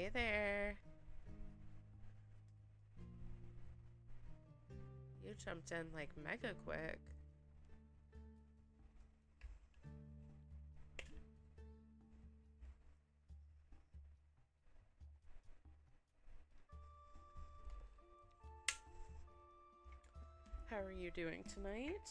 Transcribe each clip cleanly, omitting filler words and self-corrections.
Hey there. You jumped in like mega quick. How are you doing tonight?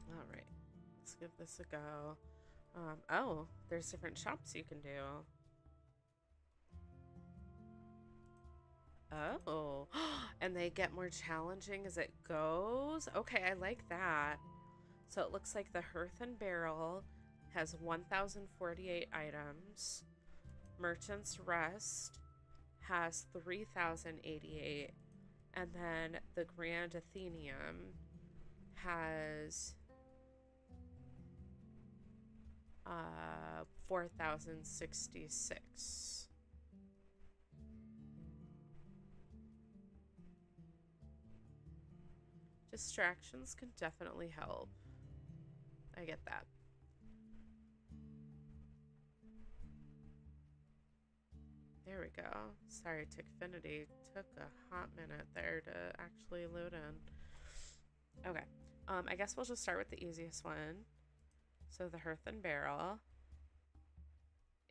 All right, let's give this a go. Oh, there's different shops you can do. Oh, and they get more challenging as it goes. Okay, I like that. So it looks like the Hearth and Barrel has 1,048 items. Merchant's Rest has 3,088. And then the Grand Athenaeum has 4,066. Distractions can definitely help. I get that. There we go. Sorry, Tickfinity took a hot minute there to actually load in. Okay. I guess we'll just start with the easiest one. So the Hearth and Barrel.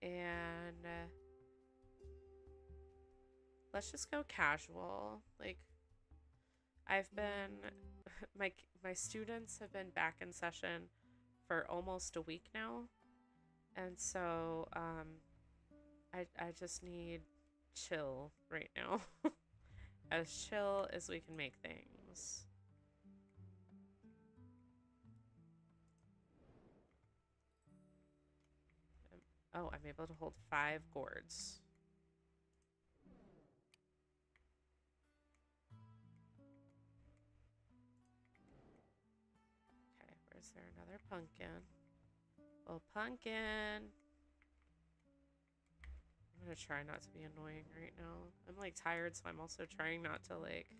And let's just go casual. Like, I've been my students have been back in session for almost a week now, and so I just need chill right now. As chill as we can make things. Oh, I'm able to hold 5 gourds. Okay, where's there another pumpkin? Oh, pumpkin! I'm gonna try not to be annoying right now. I'm like tired, so I'm also trying not to like...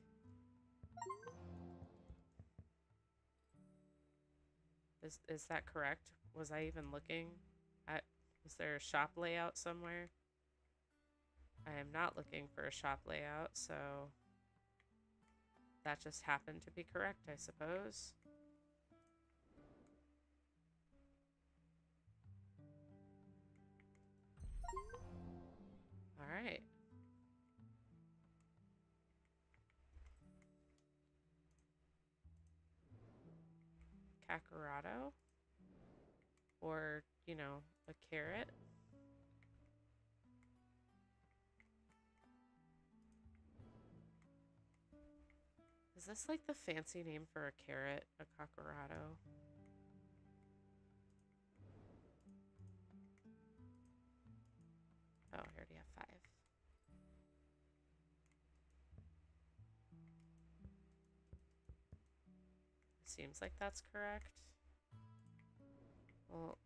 Is that correct? Was I even looking at... Is there a shop layout somewhere? I am not looking for a shop layout, so... That just happened to be correct, I suppose. Alright. Kakarado? Or, you know, a carrot? Is this like the fancy name for a carrot? A Kakarado? Oh, I already have 5. Seems like that's correct. Well...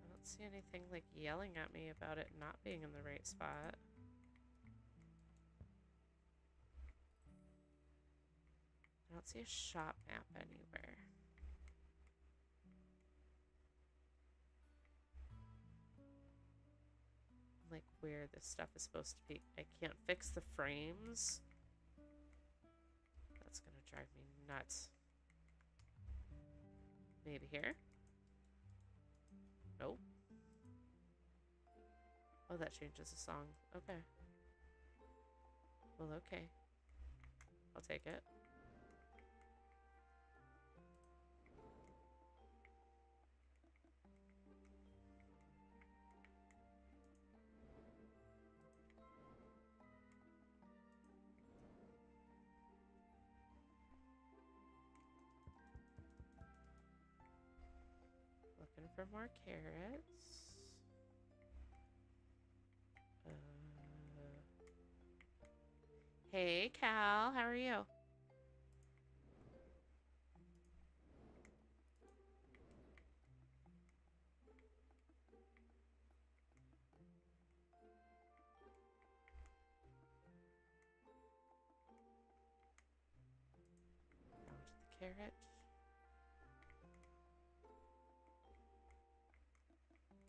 I don't see anything like yelling at me about it not being in the right spot. I don't see a shop map anywhere. Like where this stuff is supposed to be. I can't fix the frames. That's gonna drive me nuts. Maybe here? Nope. Oh, that changes the song. Okay. Well, okay. I'll take it. Looking for more carrots. Hey, Cal, how are you? Found the carrot.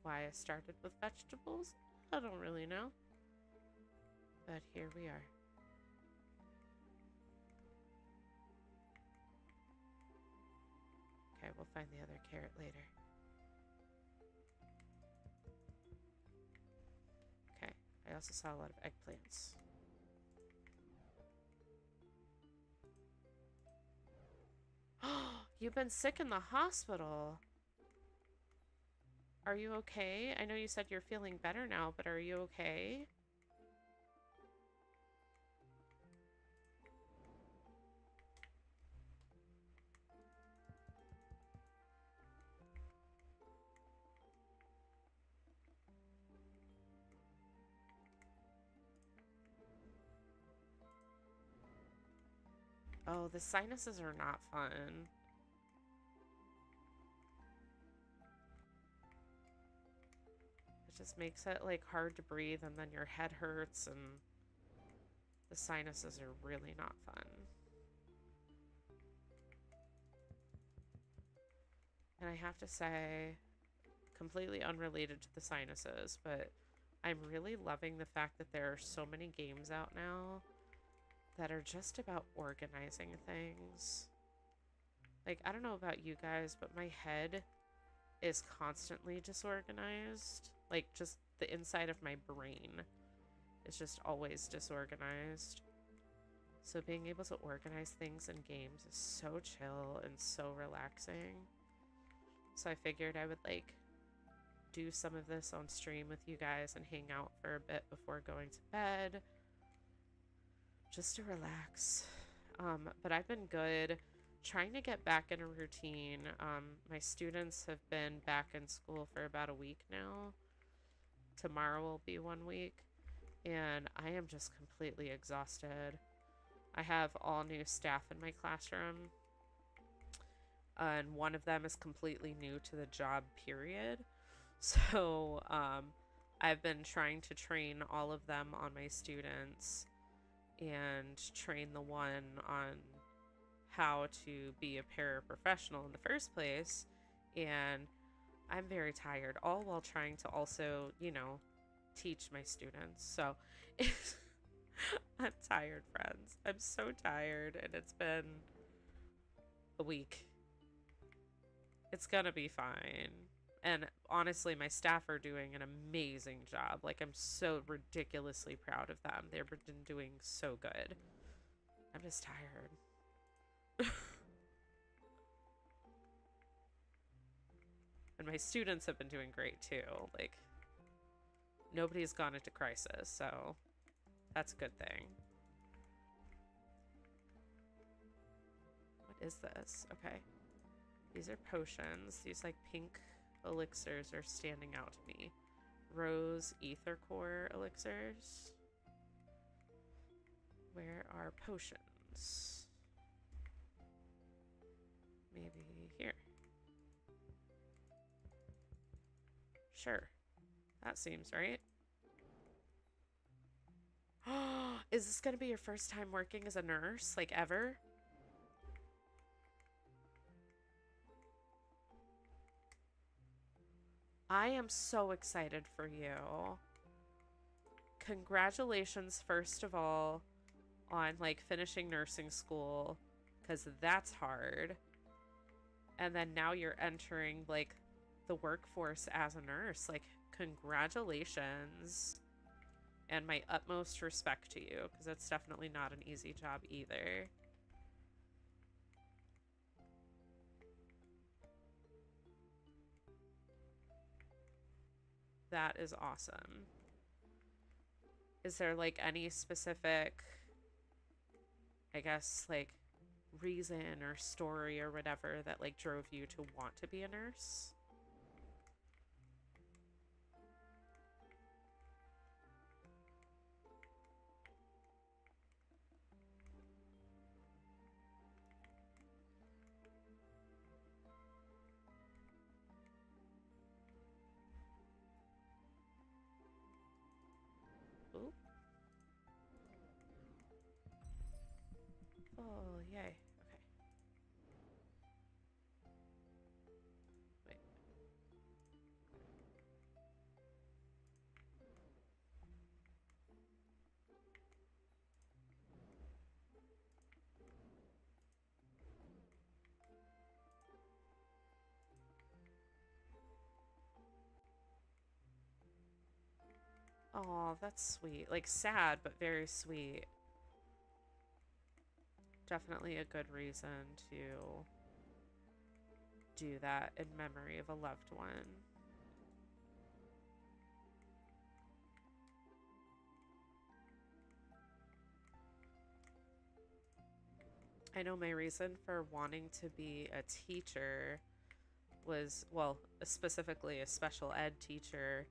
Why I started with vegetables? I don't really know. But here we are. Okay, we'll find the other carrot later. Okay, I also saw a lot of eggplants. You've been sick in the hospital. Are you okay? I know you said you're feeling better now, but are you okay? Oh, the sinuses are not fun. It just makes it like hard to breathe, and then your head hurts, and the sinuses are really not fun. And I have to say, completely unrelated to the sinuses, but I'm really loving the fact that there are so many games out now that are just about organizing things. Like, I don't know about you guys, but my head is constantly disorganized. Like, just the inside of my brain is just always disorganized. So being able to organize things in games is so chill and so relaxing. So I figured I would, like, do some of this on stream with you guys and hang out for a bit before going to bed. Just to relax. But I've been good. Trying to get back in a routine. My students have been back in school for about a week now. Tomorrow will be 1 week. And I am just completely exhausted. I have all new staff in my classroom. And one of them is completely new to the job, period. So, I've been trying to train all of them on my students and train the one on how to be a paraprofessional in the first place. And I'm very tired, all while trying to also, you know, teach my students. So I'm tired, friends. I'm so tired, and it's been a week. It's gonna be fine. And honestly, my staff are doing an amazing job. Like, I'm so ridiculously proud of them. They've been doing so good. I'm just tired. And my students have been doing great too. Like, nobody's gone into crisis, so that's a good thing. What is this? Okay. These are potions. These, like, pink elixirs are standing out to me. Rose ether core elixirs. Where are potions? Maybe here. Sure. That seems right. Is this gonna be your first time working as a nurse? Like, ever? I am so excited for you. Congratulations, first of all, on, like, finishing nursing school, because that's hard. And then now you're entering, like, the workforce as a nurse. Like, congratulations. And my utmost respect to you, because it's definitely not an easy job either. That is awesome. Is there, like, any specific, I guess, like, reason or story or whatever that, like, drove you to want to be a nurse? Oh, that's sweet. Like sad, but very sweet. Definitely a good reason to do that in memory of a loved one. I know my reason for wanting to be a teacher was, well, specifically a special ed teacher,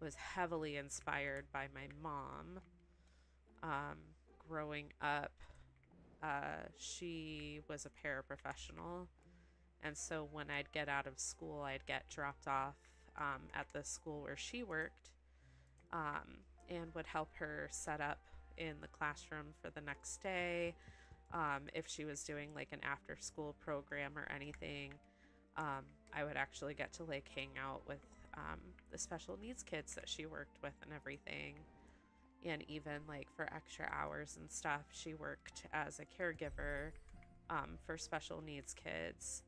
was heavily inspired by my mom. Um, Growing up, she was a paraprofessional. And so when I'd get out of school, I'd get dropped off at the school where she worked, and would help her set up in the classroom for the next day. If she was doing like an after school program or anything, I would actually get to like hang out with the special needs kids that she worked with and everything. And even like for extra hours and stuff, she worked as a caregiver for special needs kids.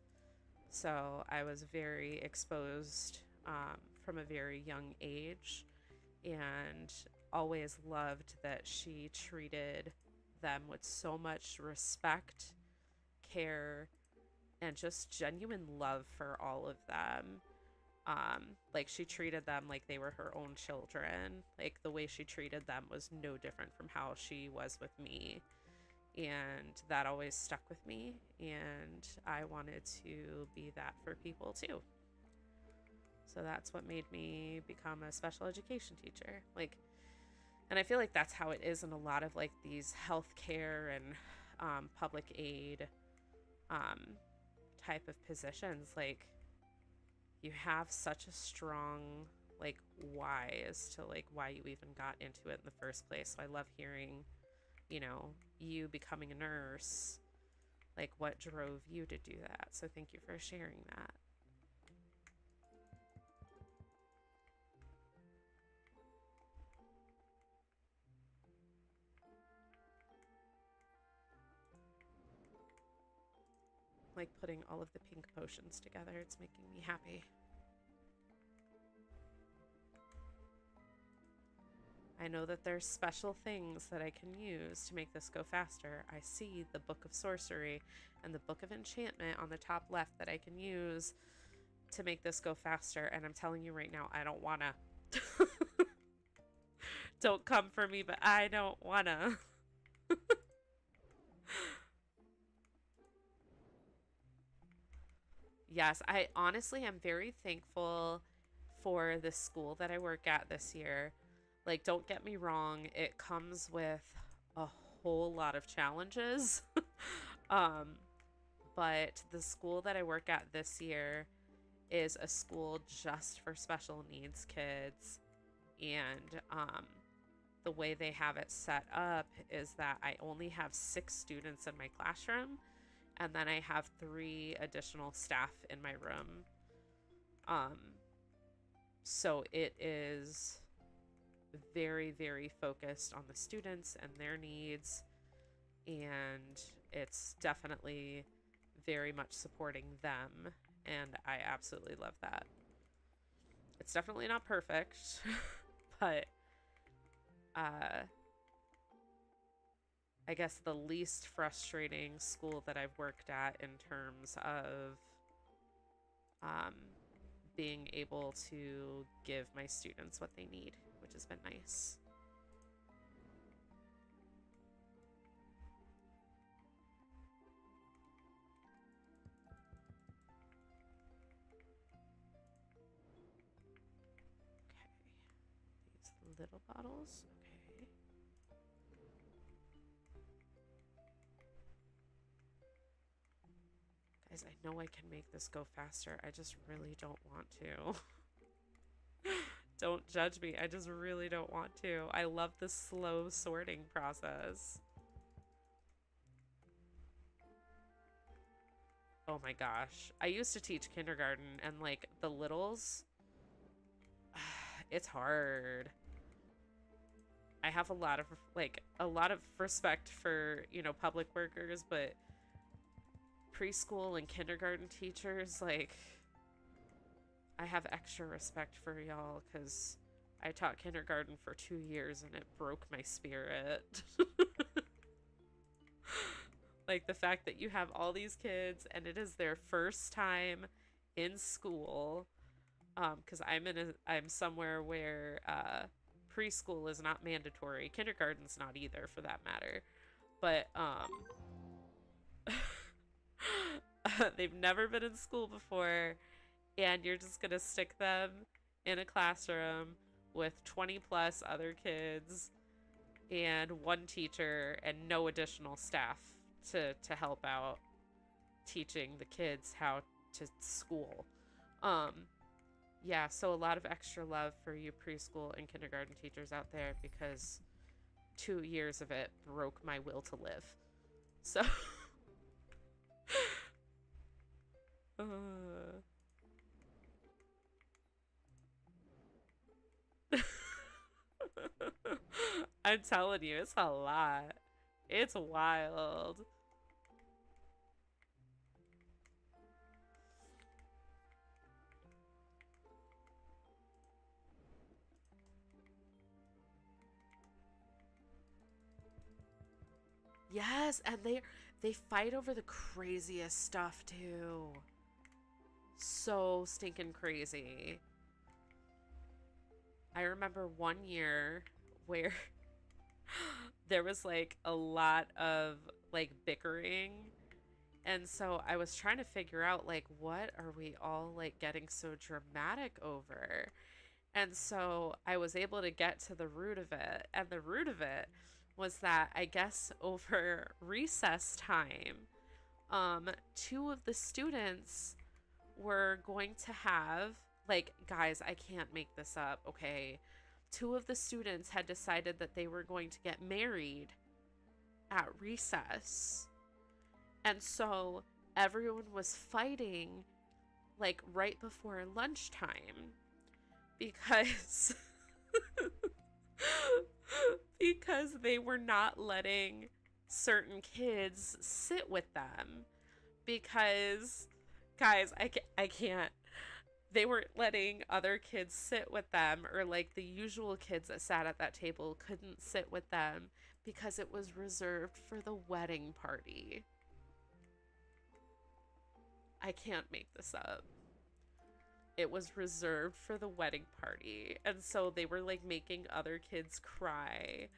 So I was very exposed from a very young age, and always loved that she treated them with so much respect, care, and just genuine love for all of them. Like she treated them like they were her own children. Like the way she treated them was no different from how she was with me. And that always stuck with me. And I wanted to be that for people too. So that's what made me become a special education teacher. Like, and I feel like that's how it is in a lot of like these healthcare and public aid um, type of positions. Like, you have such a strong like why as to like why you even got into it in the first place. So I love hearing, you becoming a nurse, like what drove you to do that. So thank you for sharing that. Like putting all of the pink potions together, it's making me happy. I know that there's special things that I can use to make this go faster. I see the Book of Sorcery and the Book of Enchantment on the top left that I can use to make this go faster. And I'm telling you right now, I don't wanna. Don't come for me, but I don't wanna. Yes, I honestly am very thankful for the school that I work at this year. Like, don't get me wrong, it comes with a whole lot of challenges. um, but the school that I work at this year is a school just for special needs kids. And the way they have it set up is that I only have 6 students in my classroom, and then I have 3 additional staff in my room. Um, so it is very, very focused on the students and their needs, and it's definitely very much supporting them, and I absolutely love that. It's definitely not perfect, but I guess the least frustrating school that I've worked at in terms of um, being able to give my students what they need, which has been nice. Okay, these little bottles. Okay. Guys, I know I can make this go faster. I just really don't want to. Don't judge me. I just really don't want to. I love the slow sorting process. Oh my gosh. I used to teach kindergarten, and like the littles, it's hard. I have a lot of respect for, public workers, but preschool and kindergarten teachers, like, I have extra respect for y'all because I taught kindergarten for 2 years and it broke my spirit. Like the fact that you have all these kids and it is their first time in school. Because I'm somewhere where preschool is not mandatory. Kindergarten's not either, for that matter. But they've never been in school before, and you're just gonna stick them in a classroom with 20 plus other kids and one teacher and no additional staff to help out teaching the kids how to school. Yeah, so a lot of extra love for you preschool and kindergarten teachers out there, because 2 years of it broke my will to live. So uh, I'm telling you, it's a lot. It's wild. Yes, and they fight over the craziest stuff too. So stinking crazy. I remember one year where there was like a lot of like bickering, and so I was trying to figure out like what are we all like getting so dramatic over. And so I was able to get to the root of it, and the root of it was that I guess over recess time, two of the students were going to have, like, guys, I can't make this up, okay? Two of the students had decided that they were going to get married at recess. And so everyone was fighting, like, right before lunchtime because because they were not letting certain kids sit with them, because guys, I can't. They weren't letting other kids sit with them, or like the usual kids that sat at that table couldn't sit with them because it was reserved for the wedding party. I can't make this up. It was reserved for the wedding party. And so they were like making other kids cry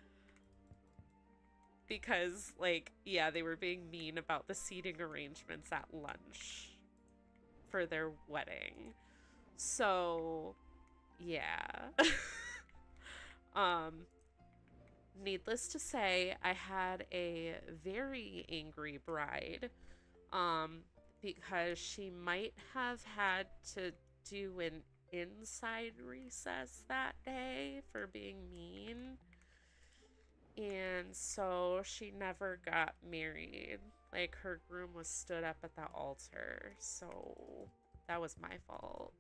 because, like, yeah, they were being mean about the seating arrangements at lunch for their wedding. So, yeah. um Needless to say, I had a very angry bride, um because she might have had to do an inside recess that day for being mean. And so she never got married. Like, her groom was stood up at the altar. So that was my fault.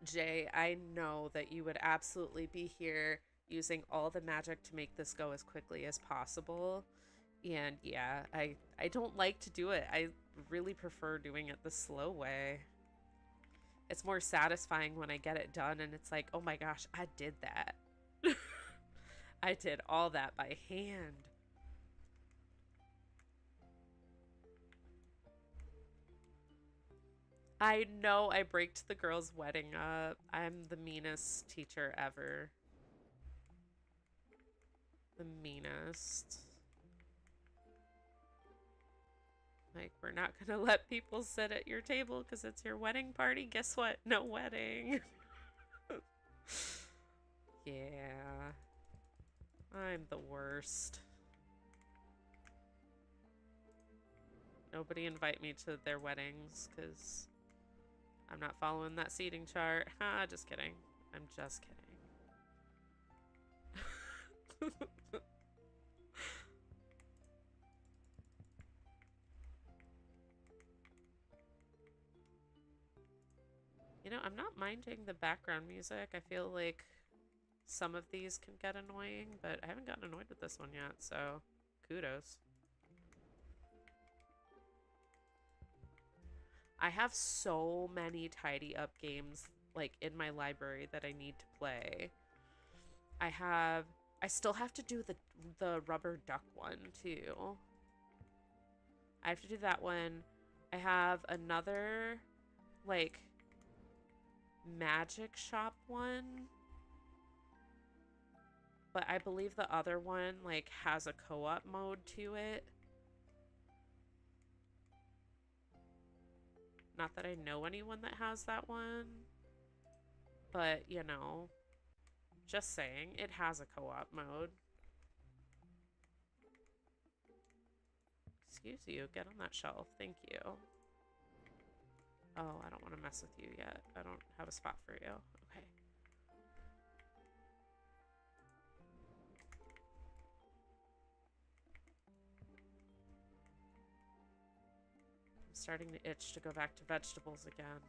Jay, I know that you would absolutely be here using all the magic to make this go as quickly as possible. And yeah, I don't like to do it. I really prefer doing it the slow way. It's more satisfying when I get it done and it's like, oh my gosh, I did that. I did all that by hand. I know I braked the girl's wedding up. I'm the meanest teacher ever. The meanest. Like, we're not gonna let people sit at your table because it's your wedding party. Guess what? No wedding. Yeah. I'm the worst. Nobody invite me to their weddings because I'm not following that seating chart. Ha, just kidding. I'm just kidding. You know, I'm not minding the background music. I feel like some of these can get annoying, but I haven't gotten annoyed with this one yet, so kudos. I have so many tidy up games like in my library that I need to play. I still have to do the rubber duck one too. I have to do that one. I have another like magic shop one, but I believe the other one like has a co-op mode to it. Not that I know anyone that has that one, but you know, just saying, it has a co-op mode. Excuse you, get on that shelf. Thank you. Oh, I don't want to mess with you yet. I don't have a spot for you. Okay. I'm starting to itch to go back to vegetables again.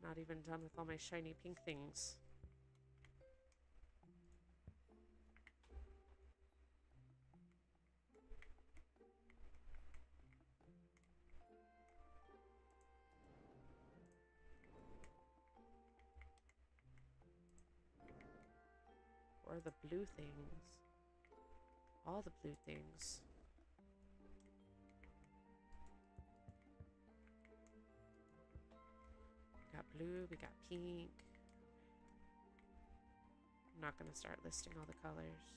Not even done with all my shiny pink things. Or the blue things. All the blue things. We got blue, we got pink. I'm not gonna start listing all the colors,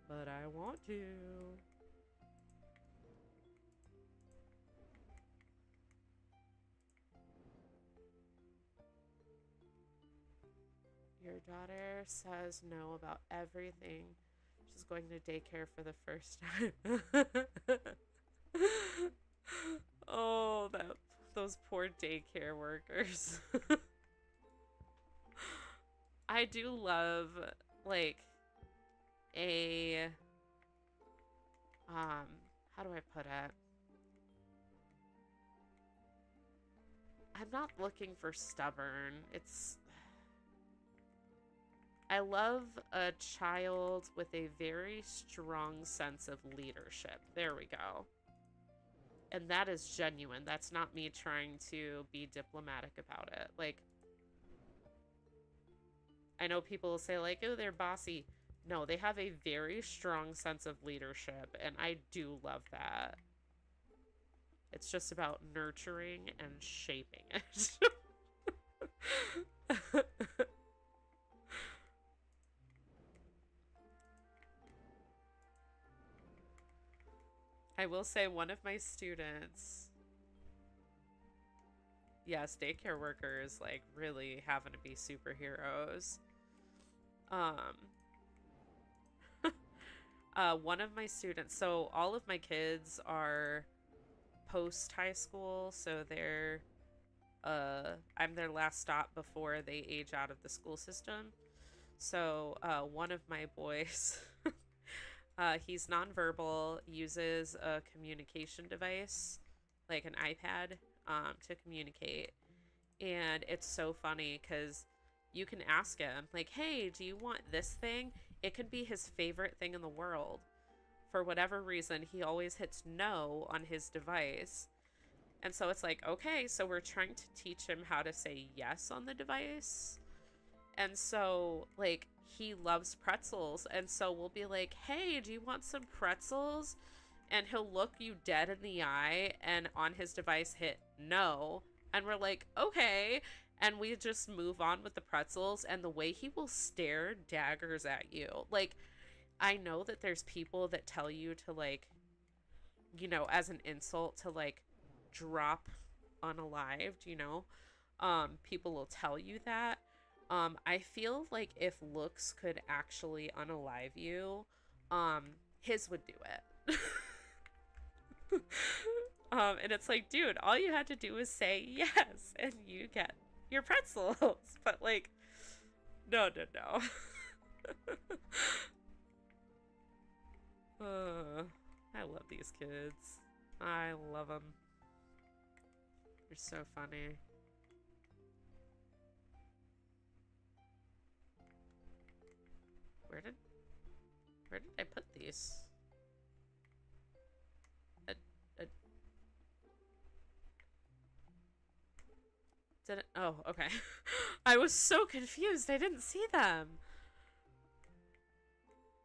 but I want to. Your daughter says no about everything. She's going to daycare for the first time. Oh, those poor daycare workers. I do love like a how do I put it? I'm not looking for stubborn. I love a child with a very strong sense of leadership. There we go. And that is genuine. That's not me trying to be diplomatic about it. Like, I know people will say like, oh, they're bossy. No, they have a very strong sense of leadership, and I do love that. It's just about nurturing and shaping it. I will say one of my students, yes, daycare workers, like, really having to be superheroes. One of my students, so all of my kids are post high school, so they're, I'm their last stop before they age out of the school system. So, one of my boys, he's nonverbal, uses a communication device, like an iPad, to communicate. And it's so funny because you can ask him, like, hey, do you want this thing? It could be his favorite thing in the world. For whatever reason, he always hits no on his device. And so it's like, okay, so we're trying to teach him how to say yes on the device. And so, like, he loves pretzels. And so we'll be like, hey, do you want some pretzels? And he'll look you dead in the eye and on his device hit no. And we're like, okay. And we just move on with the pretzels. And the way he will stare daggers at you. Like, I know that there's people that tell you to, like, you know, as an insult to, like, drop unalived, you know. People will tell you that. I feel like if looks could actually unalive you, his would do it. And it's like, dude, all you had to do was say yes, and you get your pretzels. But, like, no. I love these kids. I love them. They're so funny. Where did I put these? Did it? Oh, okay. I was so confused. I didn't see them.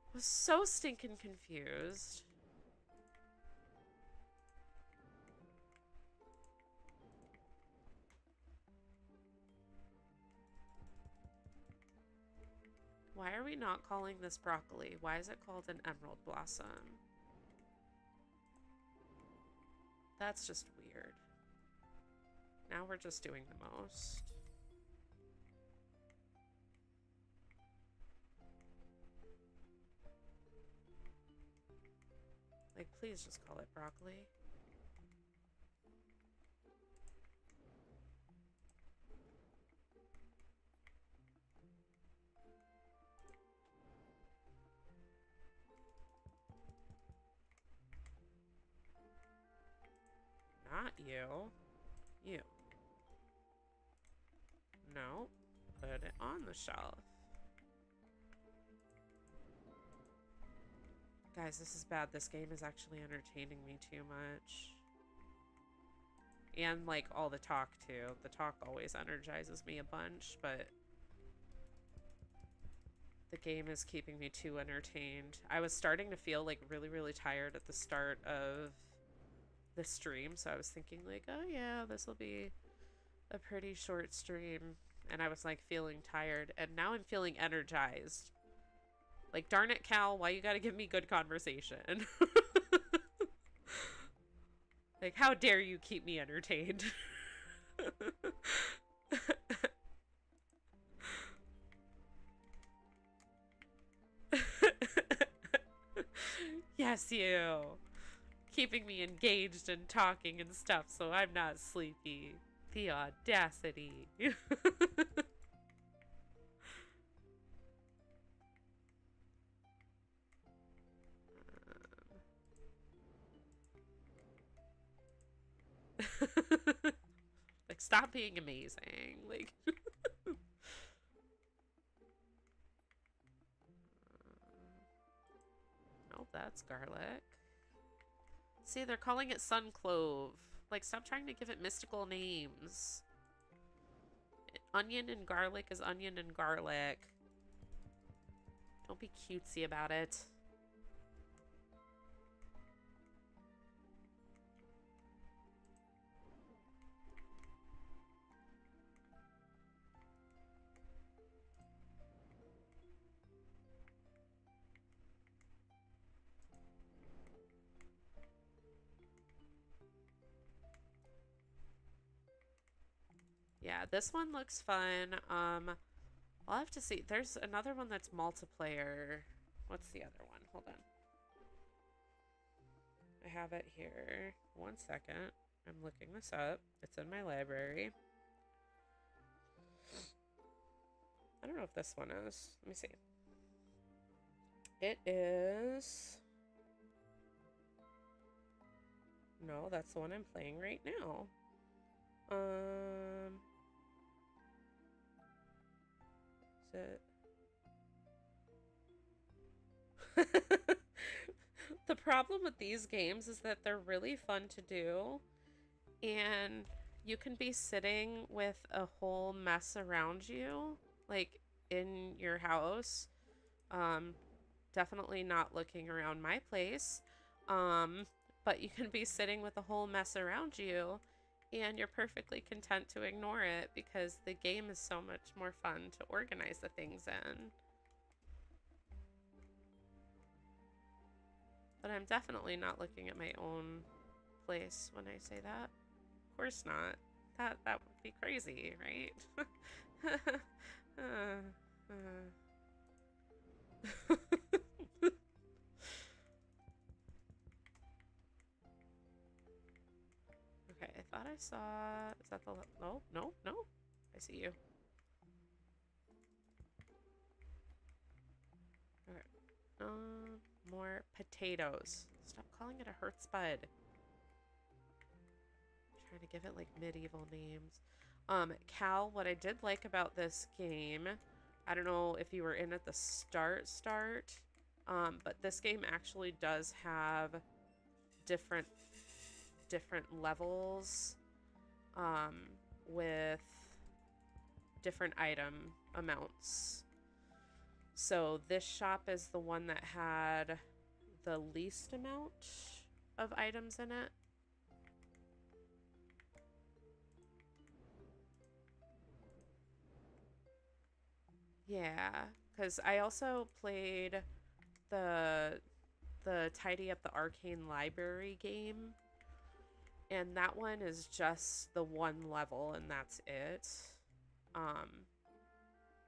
I was so stinking confused. Why are we not calling this broccoli? Why is it called an emerald blossom? That's just weird. Now we're just doing the most. Like, please just call it broccoli. Not you. You. No. Put it on the shelf. Guys, this is bad. This game is actually entertaining me too much. And, like, all the talk, too. The talk always energizes me a bunch, but the game is keeping me too entertained. I was starting to feel, like, really, really tired at the start of the stream, so I was thinking, like, oh, yeah, this will be a pretty short stream. And I was, like, feeling tired, and now I'm feeling energized. Like, darn it, Cal, why you gotta give me good conversation? Like, how dare you keep me entertained? Yes, you. Keeping me engaged and talking and stuff so I'm not sleepy. The audacity. Like, stop being amazing. Like, oh, that's garlic. See, they're calling it sun clove. Like, stop trying to give it mystical names. Onion and garlic is onion and garlic. Don't be cutesy about it. Yeah, this one looks fun. I'll have to see. There's another one that's multiplayer. What's the other one? Hold on. I have it here. 1 second. I'm looking this up. It's in my library. I don't know if this one is. Let me see. It is... No, that's the one I'm playing right now. Is it? The problem with these games is that they're really fun to do, and you can be sitting with a whole mess around you, like in your house. Definitely not looking around my place. But you can be sitting with a whole mess around you, and you're perfectly content to ignore it because the game is so much more fun to organize the things in. But I'm definitely not looking at my own place when I say that. Of course not. That would be crazy, right? Okay, I thought I saw... Is that the... No, no, no. I see you. Okay. More potatoes. Stop calling it a Hertzbud. Trying to give it like medieval names. Cal, what I did like about this game, I don't know if you were in at the start, but this game actually does have different levels with different item amounts. So this shop is the one that had the least amount of items in it. Yeah, because I also played the Tidy Up the Arcane Library game, and that one is just the one level and that's it.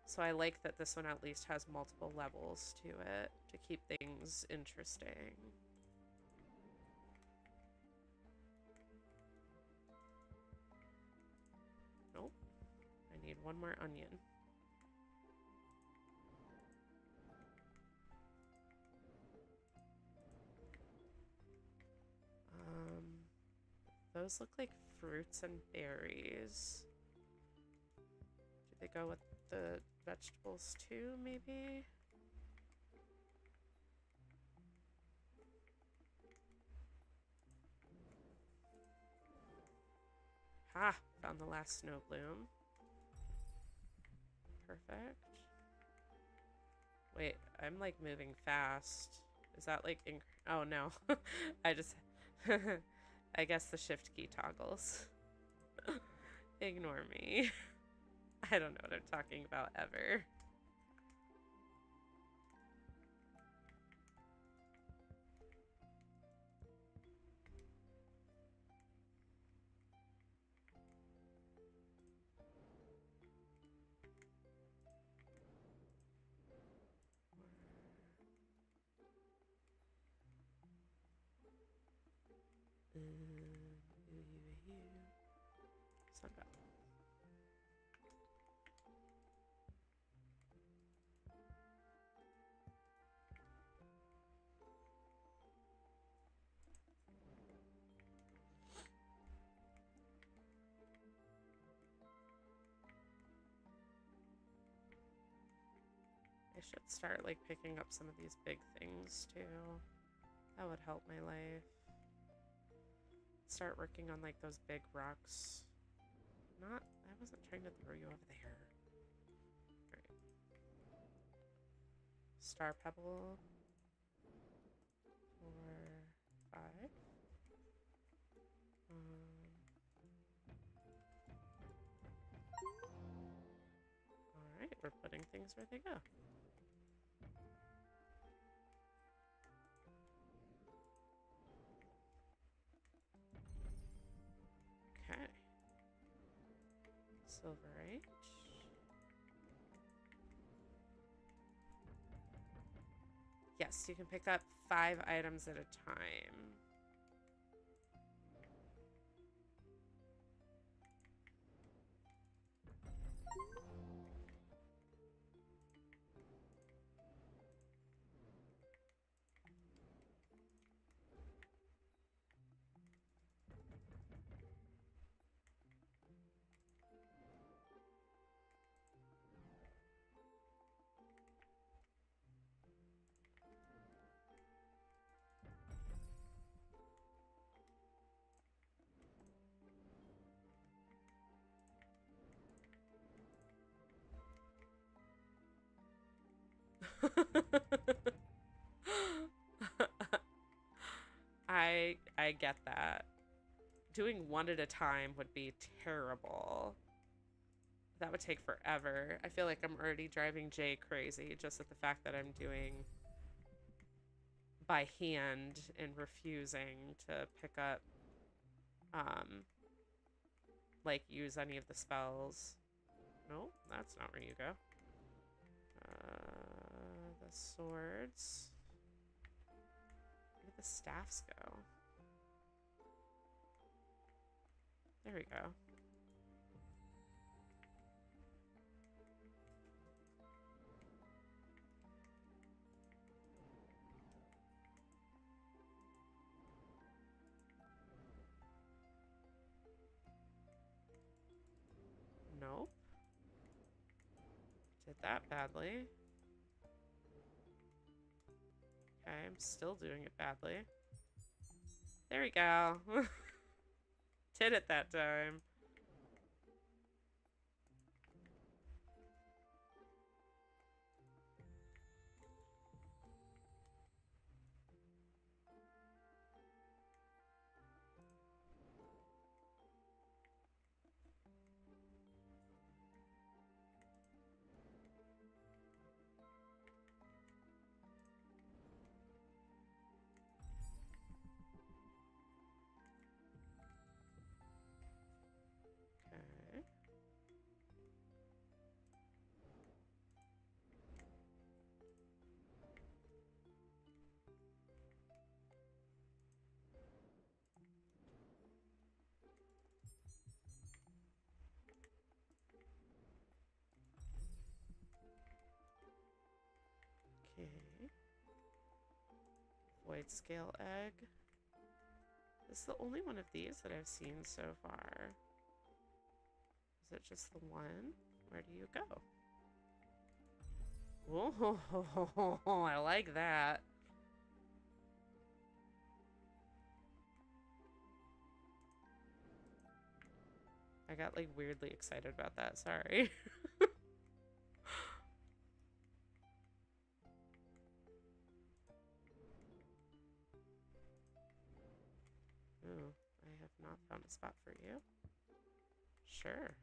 So I like that this one at least has multiple levels to it to keep things interesting. Nope. I need one more onion. Those look like fruits and berries. Do they go with the vegetables too, maybe? Ha! Found the last snow bloom. Perfect. Wait, I'm like moving fast. Is that like oh no. I just I guess the shift key toggles. Ignore me. I don't know what I'm talking about ever. Sunbelt. I should start like picking up some of these big things too. That would help my life. Start working on like those big rocks. I wasn't trying to throw you over there. Alright. Star pebble. 4, 5. Alright, we're putting things where they go. Okay. Silverite. Yes, you can pick up 5 items at a time. I get that. Doing one at a time would be terrible. That would take forever. I feel like I'm already driving Jay crazy just at the fact that I'm doing by hand and refusing to pick up like use any of the spells. No, that's not where you go. The swords. Where did the staffs go? There we go. Nope. Did that badly. Okay, I'm still doing it badly. There we go. Did it that time. Okay. Okay. Void scale egg. This is the only one of these that I've seen so far. Is it just the one? Where do you go? Oh, I like that. I got like weirdly excited about that, sorry. Oh, I have not found a spot for you. Sure.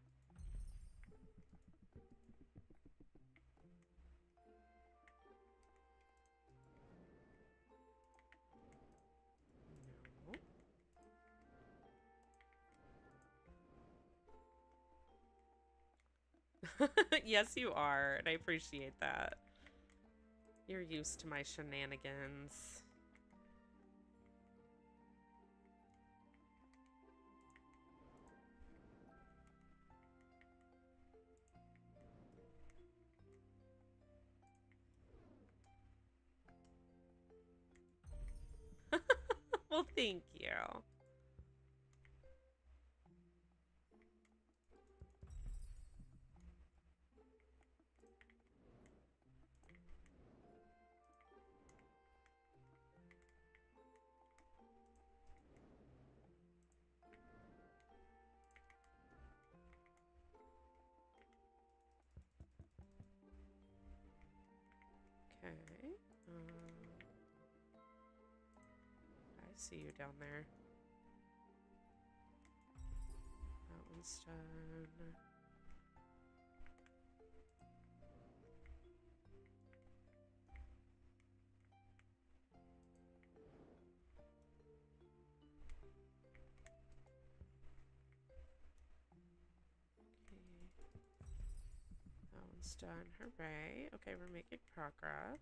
No. Yes, you are, and I appreciate that. You're used to my shenanigans. Well, thank you. Okay. I see you down there. That one's done. That one's done. Hooray. Okay, we're making progress.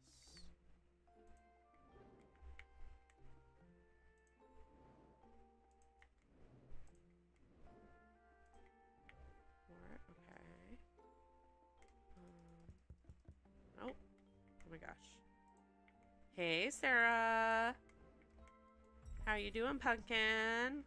More. Okay. Oh. Oh my gosh. Hey, Sarah. How you doing, pumpkin?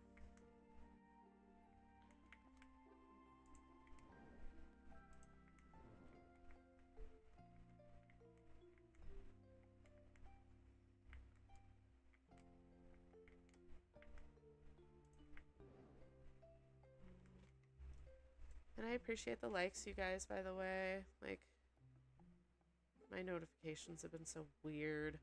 And I appreciate the likes, you guys, by the way. Like, my notifications have been so weird.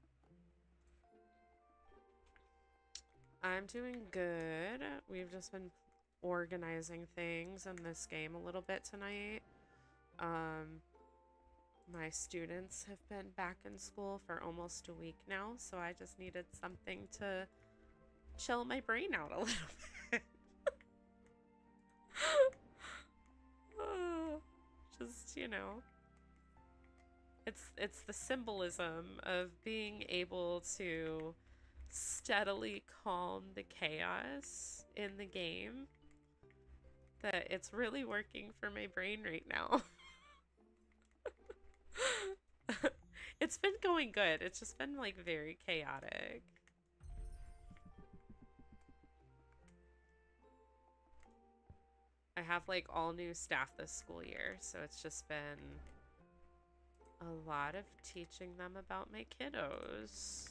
I'm doing good. We've just been organizing things in this game a little bit tonight. My students have been back in school for almost a week now, so I just needed something to chill my brain out a little bit. Just, you know, it's the symbolism of being able to steadily calm the chaos in the game that it's really working for my brain right now. It's been going good. It's just been like very chaotic. I have like all new staff this school year, so it's just been a lot of teaching them about my kiddos.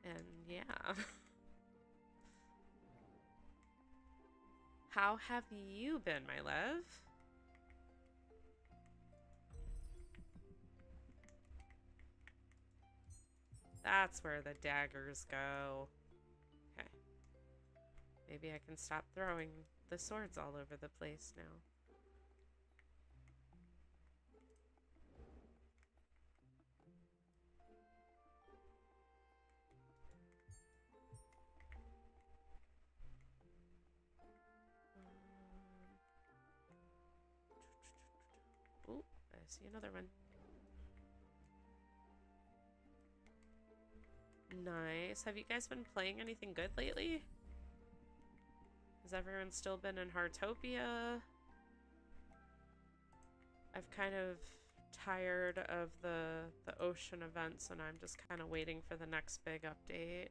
And yeah. How have you been, my love? That's where the daggers go. Okay. Maybe I can stop throwing the swords all over the place now. Oh, I see another one. Nice. Have you guys been playing anything good lately? Has everyone still been in Heartopia? I've kind of tired of the ocean events, and I'm just kind of waiting for the next big update.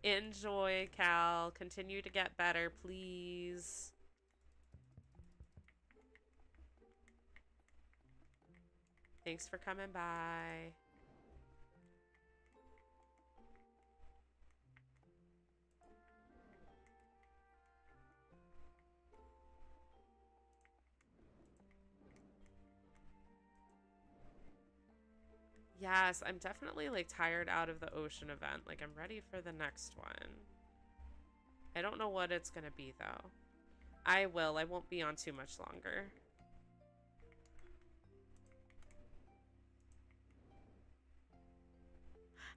Enjoy, Cal. Continue to get better, please. Thanks for coming by. Yes, I'm definitely like tired out of the ocean event. Like I'm ready for the next one. I don't know what it's gonna be though. I will. I won't be on too much longer.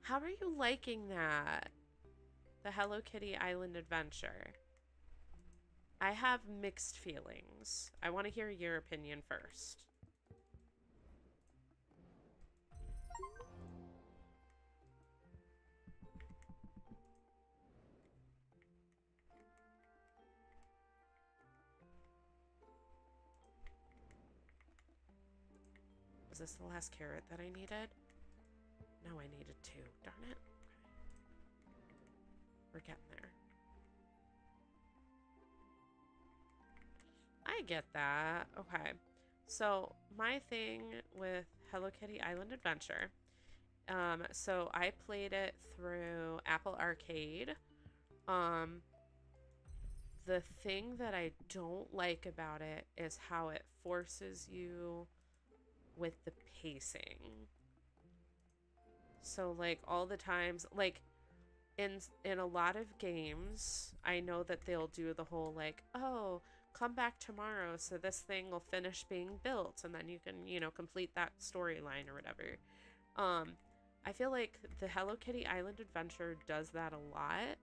How are you liking that? The Hello Kitty Island Adventure. I have mixed feelings. I want to hear your opinion first. Was this the last carrot that I needed? No, I needed two. Darn it. Okay. We're getting there. I get that. Okay. So, my thing with Hello Kitty Island Adventure, so I played it through Apple Arcade. The thing that I don't like about it is how it forces you with the pacing. So like all the times, like in a lot of games, I know that they'll do the whole like, oh, come back tomorrow so this thing will finish being built and then you can, you know, complete that storyline or whatever. I feel like the Hello Kitty Island Adventure does that a lot,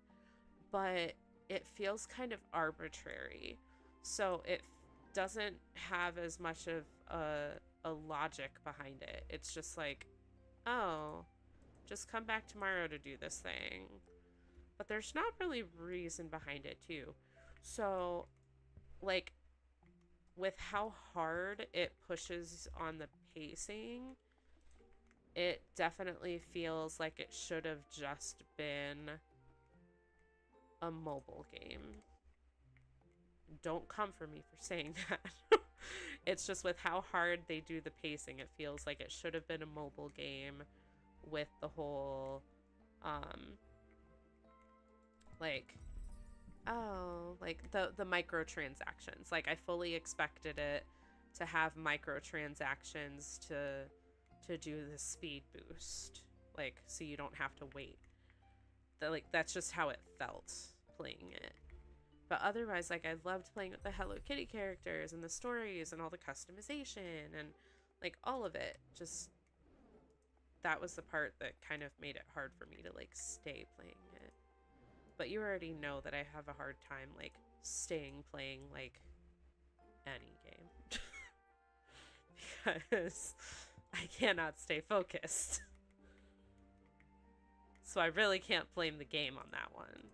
but it feels kind of arbitrary. So it doesn't have as much of a logic behind it. It's just like, oh, just come back tomorrow to do this thing. But there's not really reason behind it too. So like with how hard it pushes on the pacing, it definitely feels like it should have just been a mobile game. Don't come for me for saying that. It's just with how hard they do the pacing, it feels like it should have been a mobile game with the whole like, oh, like the microtransactions. Like I fully expected it to have microtransactions to do the speed boost, like so you don't have to wait. Like that's just how it felt playing it. But otherwise, like, I loved playing with the Hello Kitty characters and the stories and all the customization and, like, all of it. Just, that was the part that kind of made it hard for me to, like, stay playing it. But you already know that I have a hard time, like, staying playing, like, any game. Because I cannot stay focused. So I really can't blame the game on that one.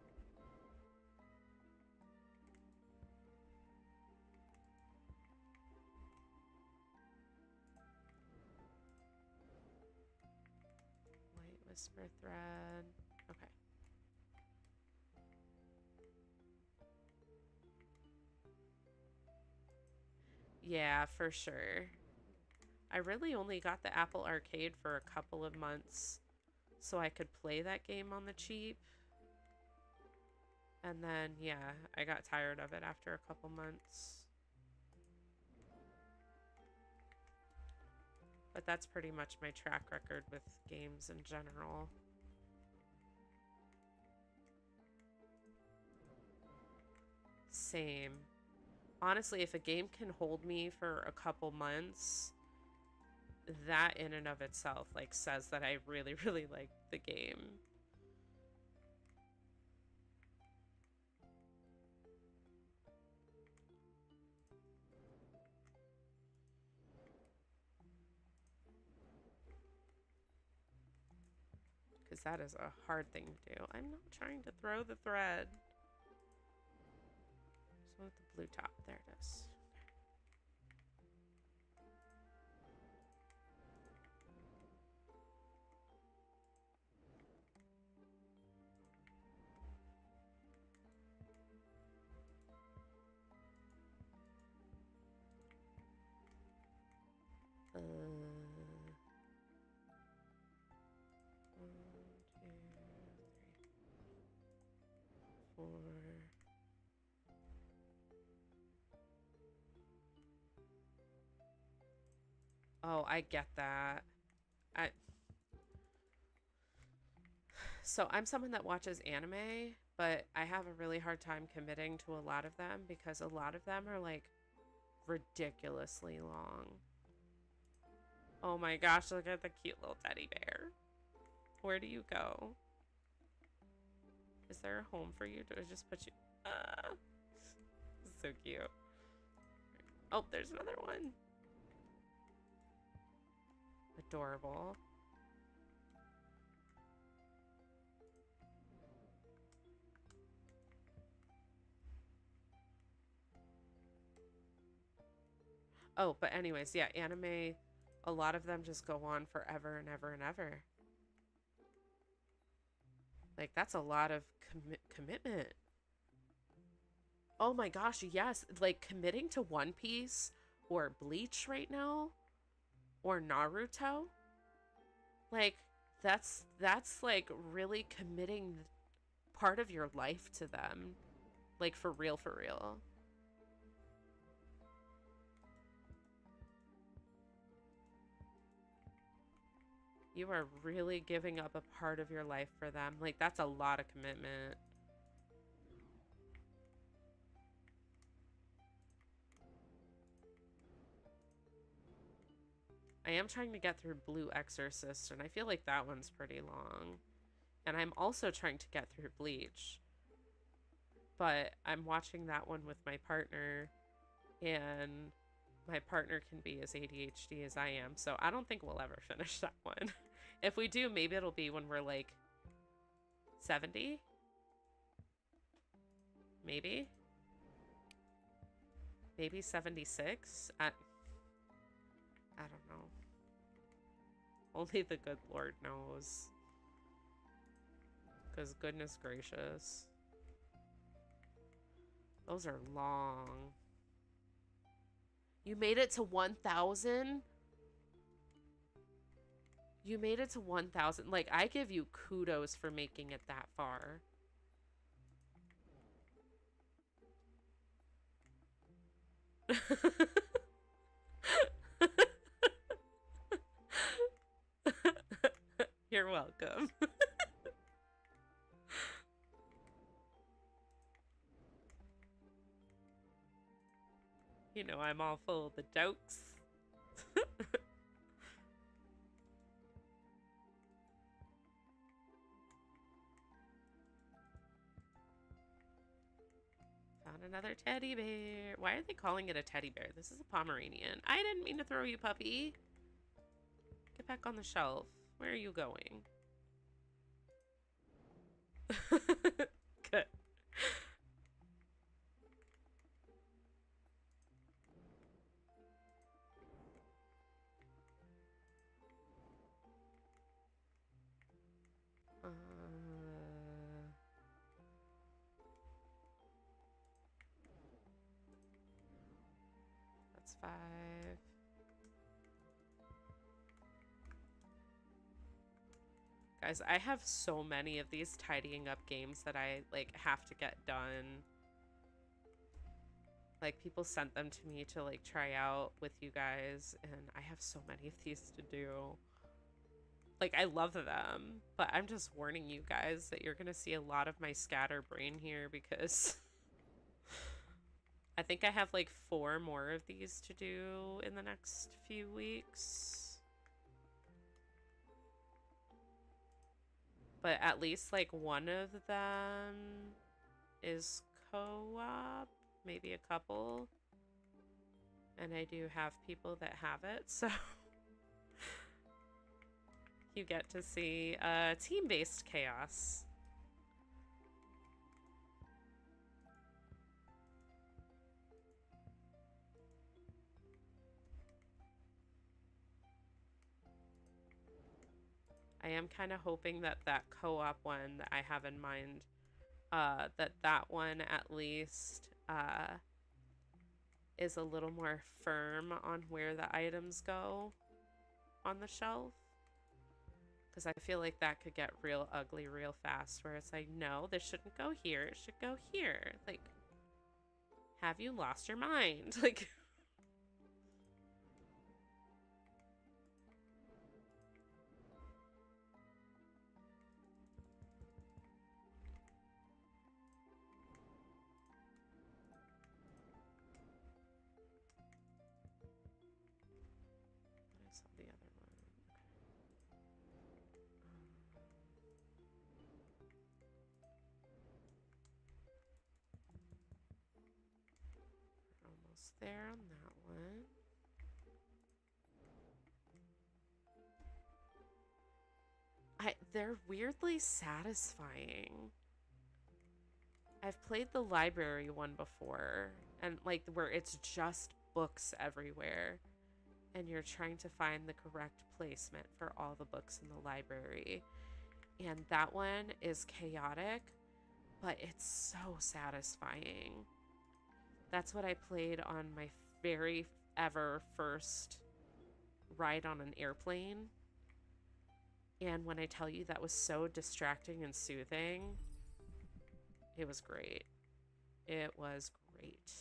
Whisper thread. Okay. Yeah, for sure. I really only got the Apple Arcade for a couple of months so I could play that game on the cheap. And then, yeah, I got tired of it after a couple months. But that's pretty much my track record with games in general. Same. Honestly, if a game can hold me for a couple months, that in and of itself, like, says that I really, really like the game. Because that is a hard thing to do. I'm not trying to throw the thread. So with the blue top, there it is. One, two, three, four. Oh, I get that. So I'm someone that watches anime, but I have a really hard time committing to a lot of them because a lot of them are like ridiculously long. Oh my gosh, look at the cute little teddy bear. Where do you go? Is there a home for you? Do I just put you? So cute. Oh, there's another one. Adorable. Oh, but anyways, yeah, anime, a lot of them just go on forever and ever and ever. Like, that's a lot of commitment. Oh my gosh, yes. Like, committing to One Piece or Bleach right now or Naruto. Like, that's like really committing part of your life to them. Like, for real, for real. You are really giving up a part of your life for them. Like, that's a lot of commitment. I am trying to get through Blue Exorcist, and I feel like that one's pretty long. And I'm also trying to get through Bleach. But I'm watching that one with my partner, and my partner can be as ADHD as I am, so I don't think we'll ever finish that one. If we do, maybe it'll be when we're like 70? Maybe? Maybe 76? I don't know. Only the good Lord knows. Because goodness gracious. Those are long. You made it to 1,000? You made it to 1,000. Like, I give you kudos for making it that far. You're welcome. You know, I'm all full of the jokes. Found another teddy bear. Why are they calling it a teddy bear? This is a Pomeranian. I didn't mean to throw you, puppy. Get back on the shelf. Where are you going? Good. That's 5. Guys, I have so many of these tidying up games that I, like, have to get done. Like, people sent them to me to, like, try out with you guys, and I have so many of these to do. Like, I love them, but I'm just warning you guys that you're gonna see a lot of my scatterbrain here because I think I have, like, 4 more of these to do in the next few weeks. But at least, like, one of them is co-op, maybe a couple. And I do have people that have it, so you get to see team-based chaos. I am kind of hoping that that co-op one that I have in mind, that one at least is a little more firm on where the items go on the shelf. Because I feel like that could get real ugly real fast, where it's like, no, this shouldn't go here, it should go here. Like, have you lost your mind? Like... I saw the other one. We're almost there on that one. They're weirdly satisfying. I've played the library one before, and like where it's just books everywhere, and you're trying to find the correct placement for all the books in the library. And that one is chaotic, but it's so satisfying. That's what I played on my very ever first ride on an airplane. And when I tell you that was so distracting and soothing, it was great. It was great.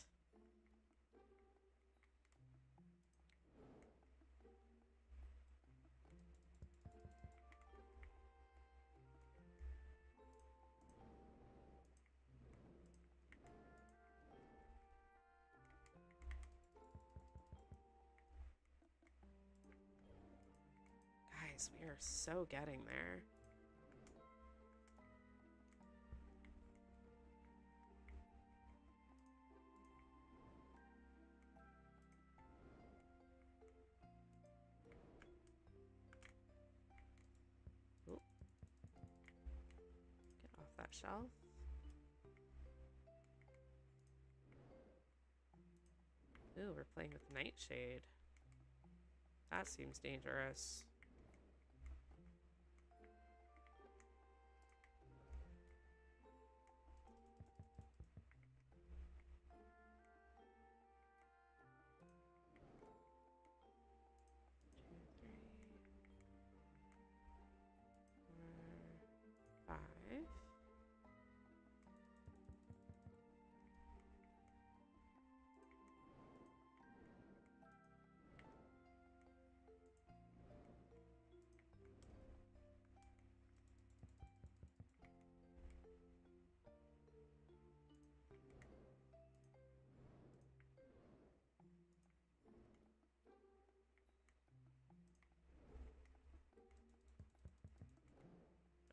Guys, we are so getting there. Ooh. Get off that shelf. Ooh, we're playing with Nightshade. That seems dangerous.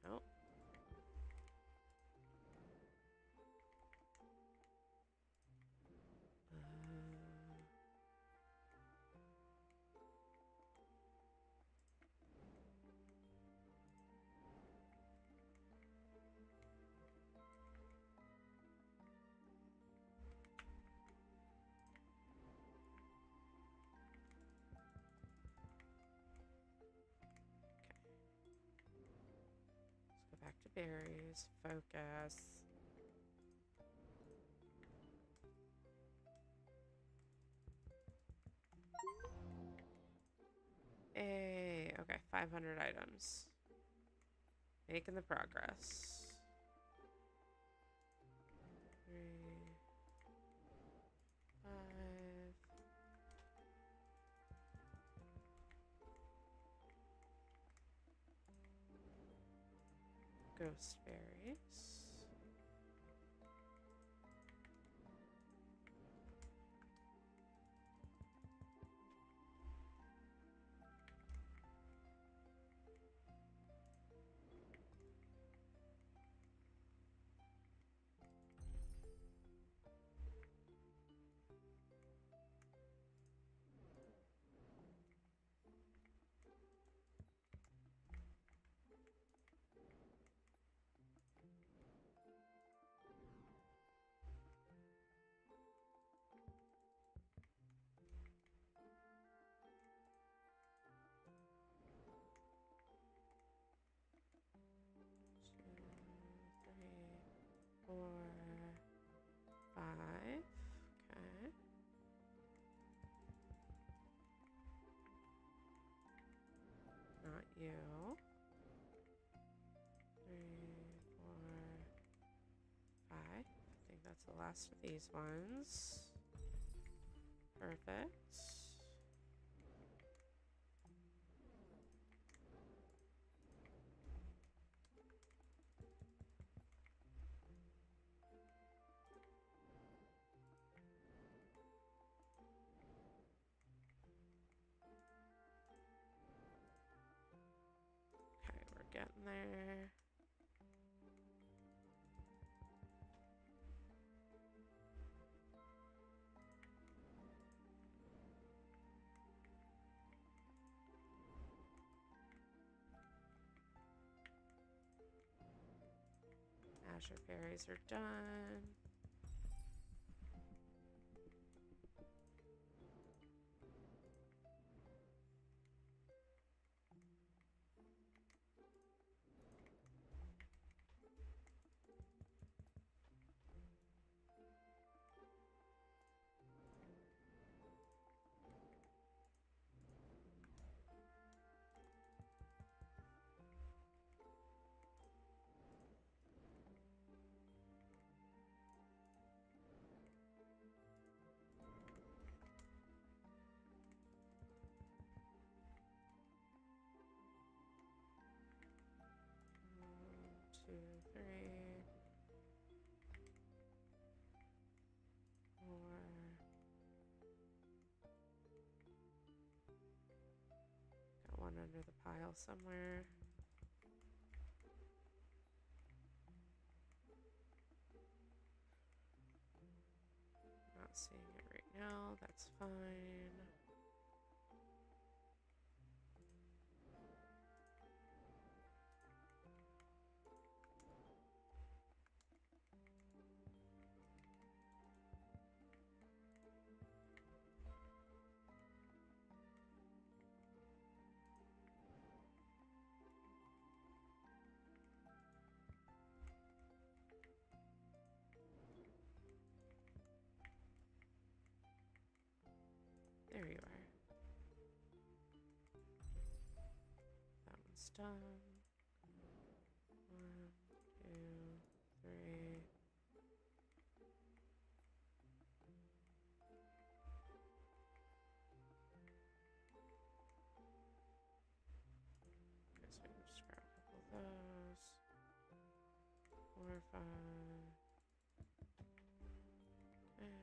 Oh. Let's go back to berries. Focus. Hey, okay, 500 items. Making the progress. 3, 5. Ghost berries. Four, 5. Okay. Not you. 3, 4, 5. I think that's the last of these ones. Perfect. Okay, we're getting there. Azure berries are done. Two, 3, 4. Got one under the pile somewhere. Not seeing it right now. That's fine. There you are. That one's done. 1, 2, 3. Okay, so I can just grab a couple of those. 4, 5. Okay.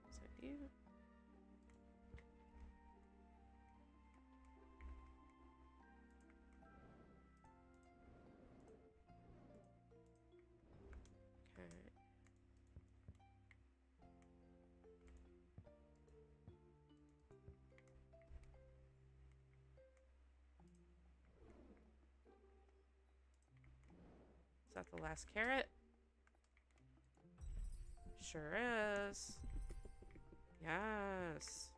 Is that you? Okay. Is that the last carrot? Sure is. Yes.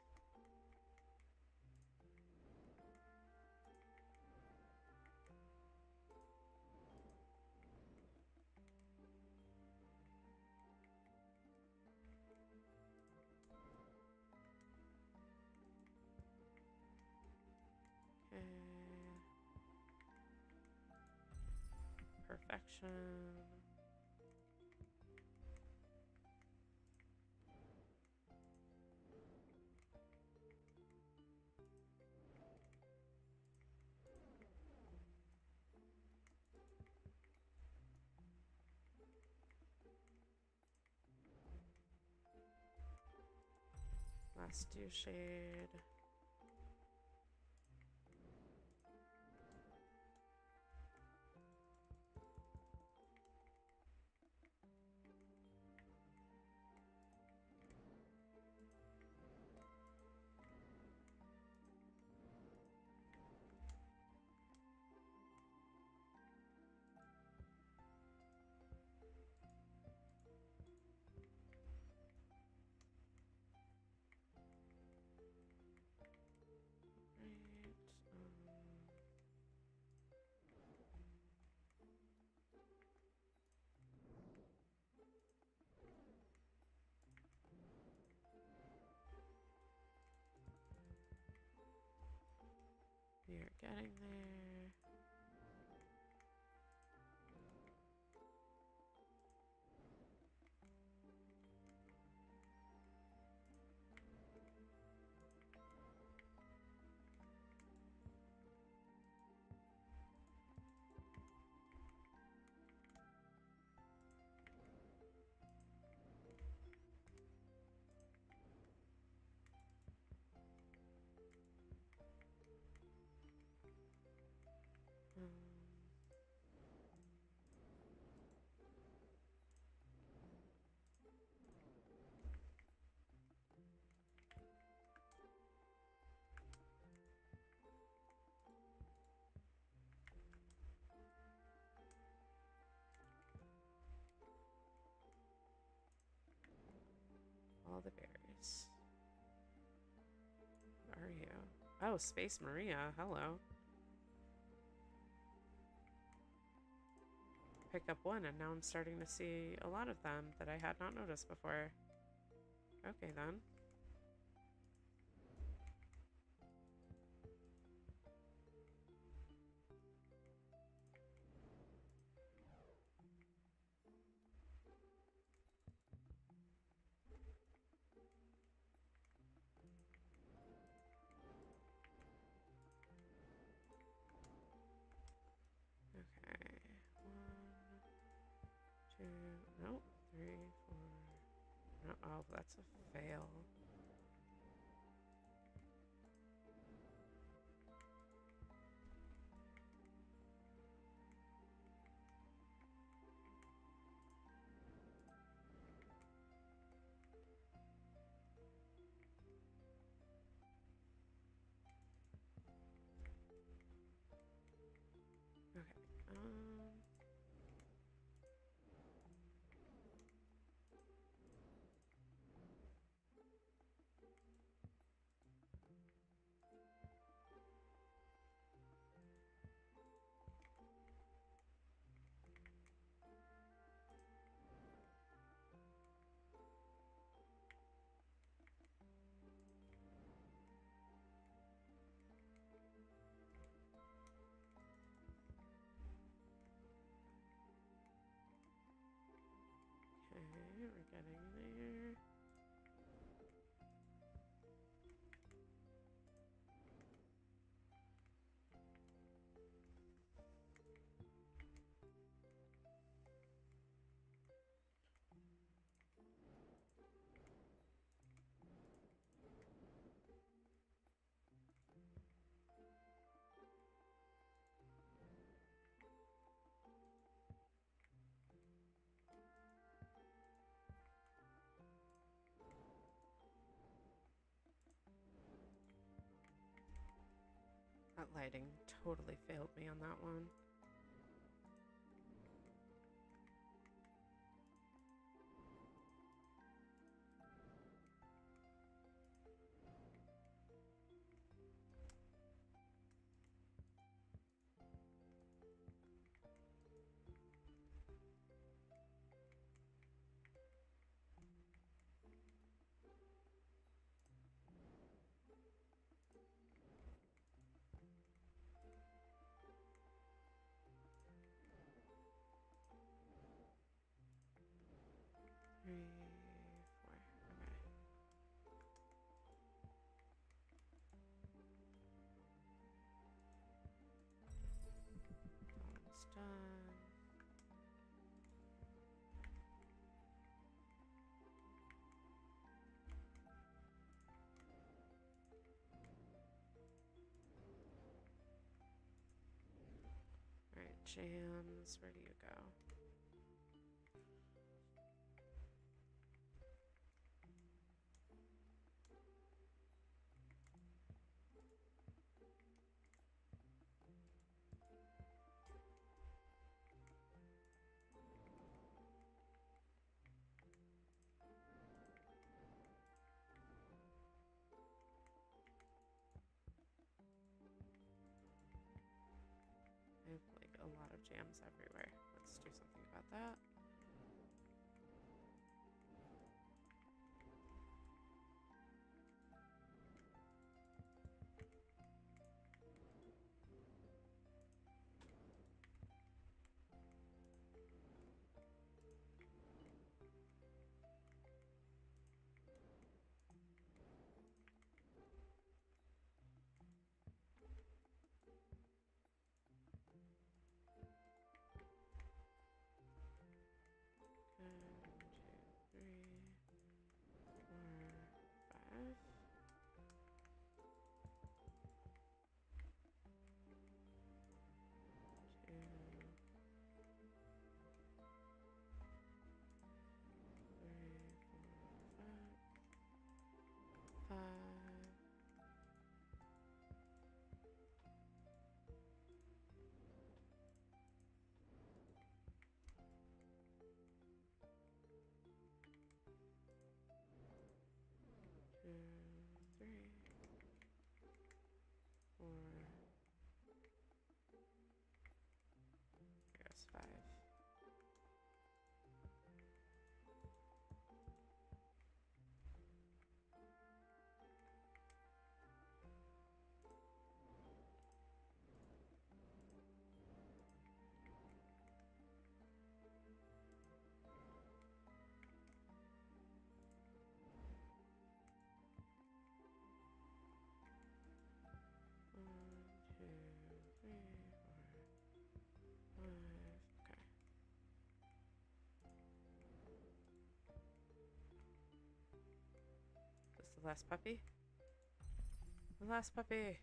station. Last dew shade. We are getting there. All the berries. What are you? Oh, Space Maria. Hello. Pick up one, and now I'm starting to see a lot of them that I had not noticed before. Okay, then. Okay. 1, 2, nope. 3, 4. No, oh, that's a fail. Okay. Okay, we're getting there. That lighting totally failed me on that one. 3, 4. Okay. Almost done. All right, jams. Where do you go? I have like a lot of jams everywhere. Let's do something about that. There's 5. The last puppy? The last puppy!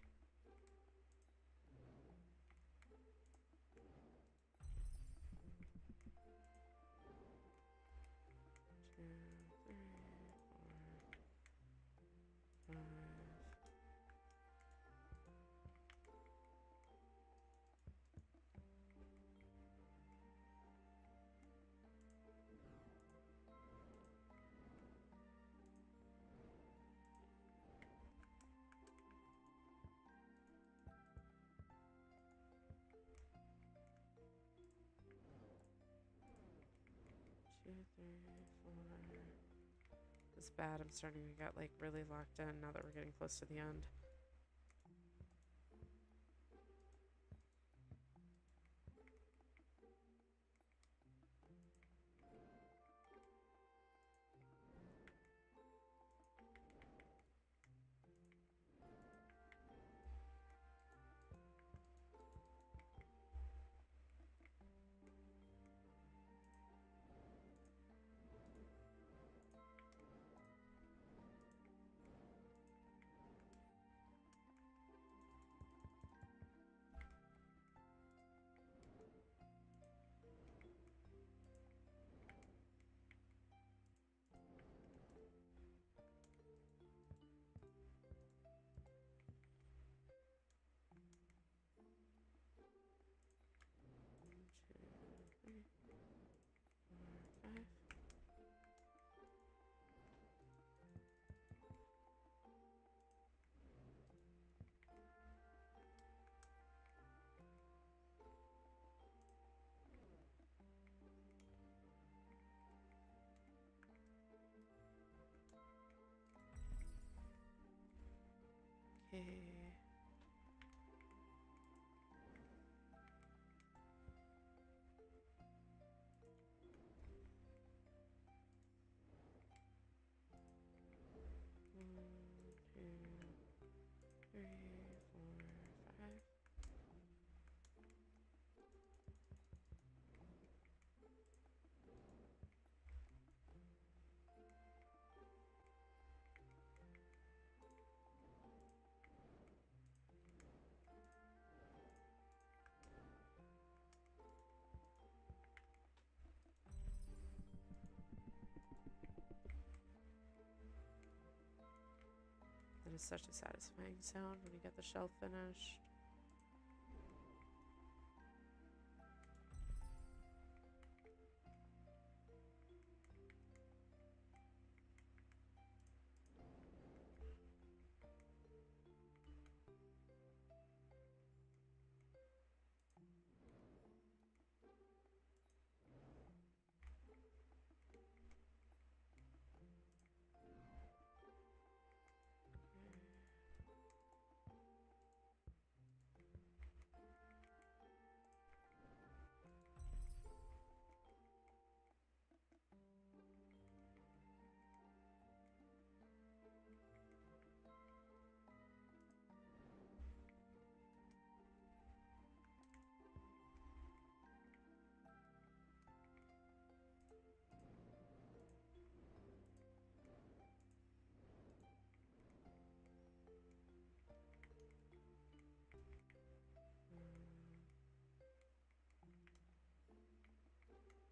It's bad. I'm starting to get like really locked in now that we're getting close to the end. Okay. 3, 4, 5. That is such a satisfying sound when you get the shelf finished.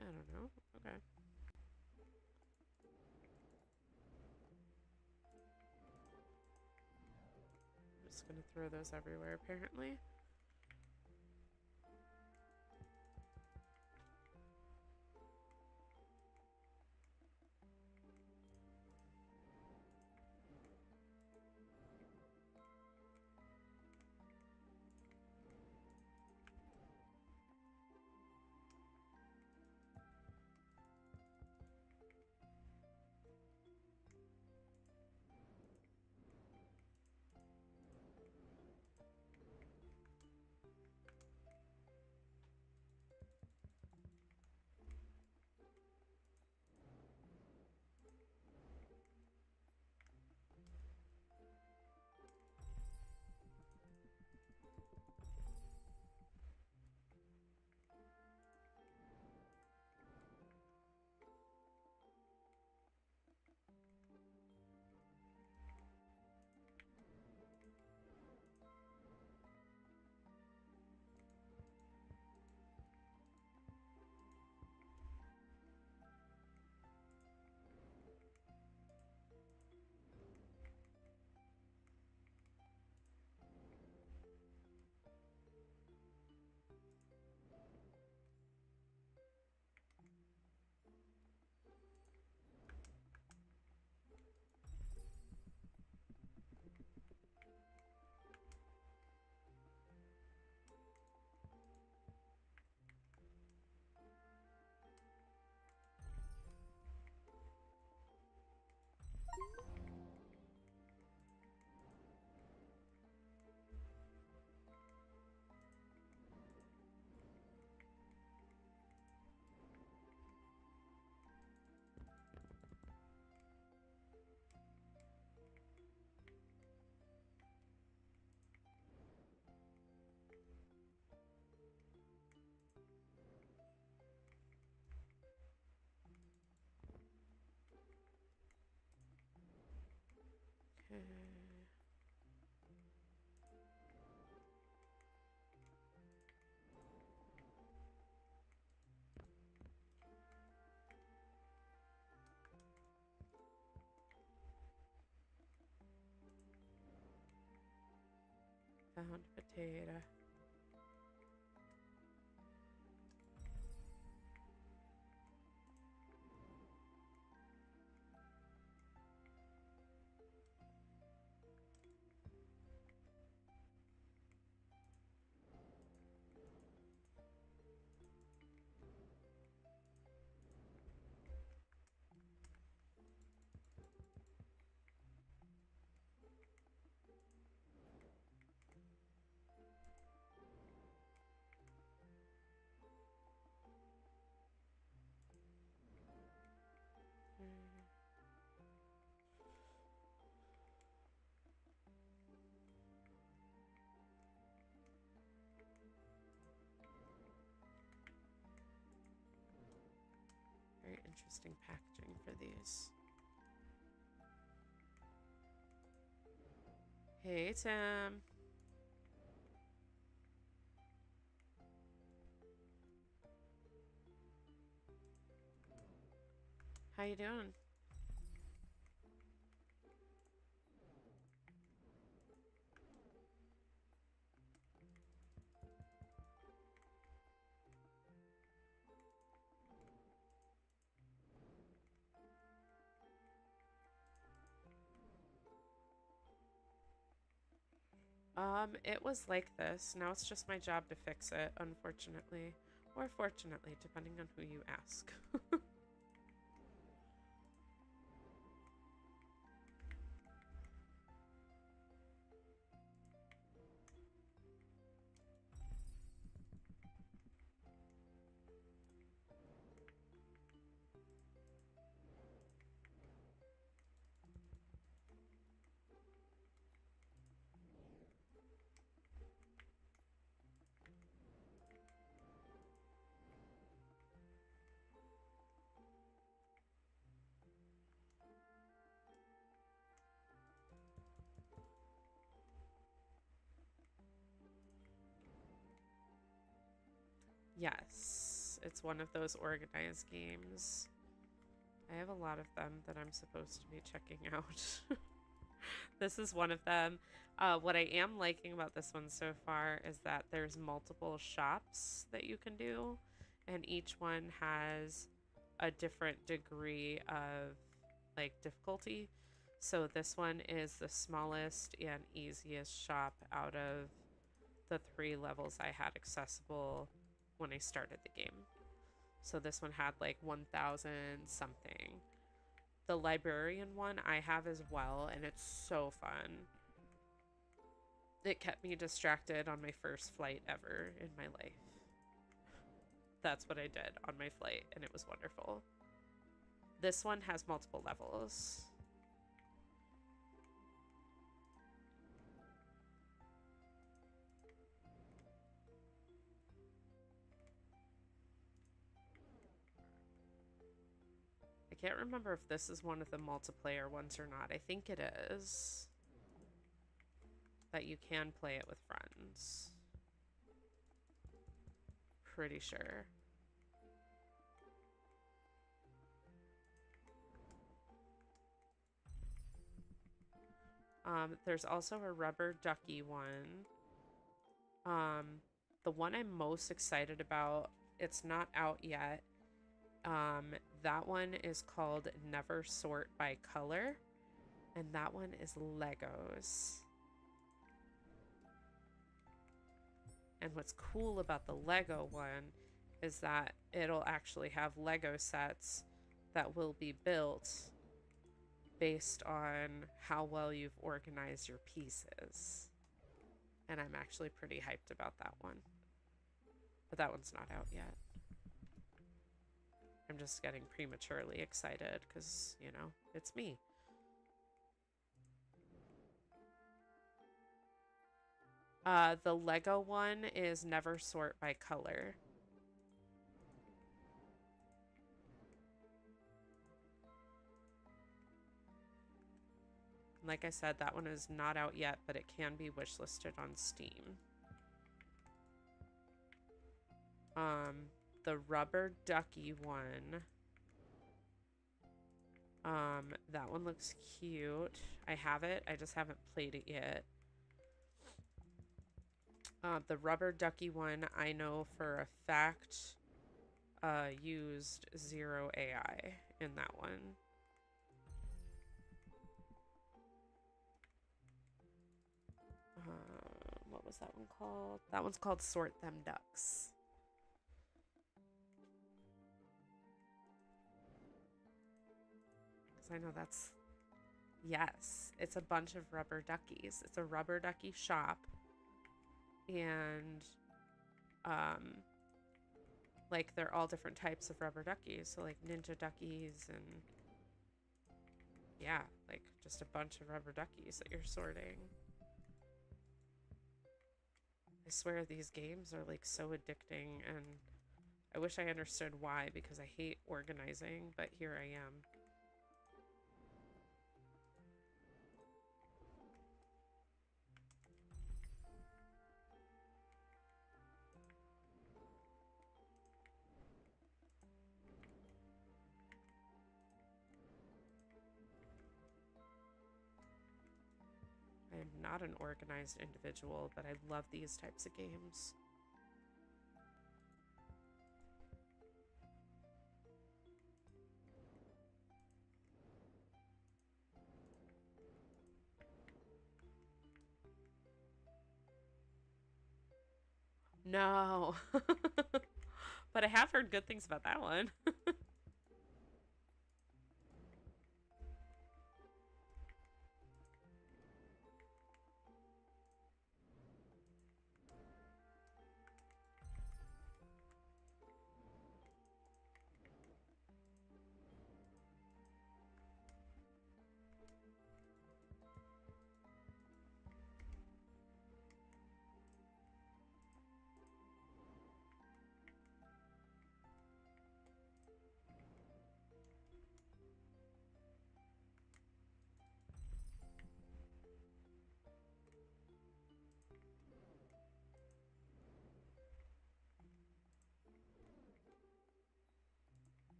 I don't know. Okay. I'm just gonna throw those everywhere, apparently. Okay. Found potato. interesting packaging for these. Hey, Tim. How you doing? It was like this. Now it's just my job to fix it, unfortunately. Or fortunately, depending on who you ask. Yes, it's one of those organized games. I have a lot of them that I'm supposed to be checking out. This is one of them. What I am liking about this one so far is that there's multiple shops that you can do, and each one has a different degree of like difficulty. So this one is the smallest and easiest shop out of the 3 levels I had accessible when I started the game. So this one had like 1,000 something. The librarian one I have as well, and it's so fun. It kept me distracted on my first flight ever in my life. That's what I did on my flight, and it was wonderful. This one has multiple levels. I can't remember if this is one of the multiplayer ones or not. I think it is. That you can play it with friends. Pretty sure. There's also a rubber ducky one. The one I'm most excited about, it's not out yet. That one is called Never Sort by Color, and that one is Legos. And what's cool about the Lego one is that it'll actually have Lego sets that will be built based on how well you've organized your pieces. And I'm actually pretty hyped about that one. But that one's not out yet. I'm just getting prematurely excited because, you know, it's me. The Lego one is Never Sort by Color. Like I said, that one is not out yet, but it can be wishlisted on Steam. The rubber ducky one. That one looks cute. I have it. I just haven't played it yet. The rubber ducky one, I know for a fact, used 0 AI in that one. What was that one called? That one's called Sort Them Ducks. Because I know that's... Yes, it's a bunch of rubber duckies. It's a rubber ducky shop. And, like, they're all different types of rubber duckies. So, like, ninja duckies and... Yeah, like, just a bunch of rubber duckies that you're sorting. I swear these games are like so addicting, and I wish I understood why, because I hate organizing, but here I am. I am not an organized individual, but I love these types of games. No. But I have heard good things about that one.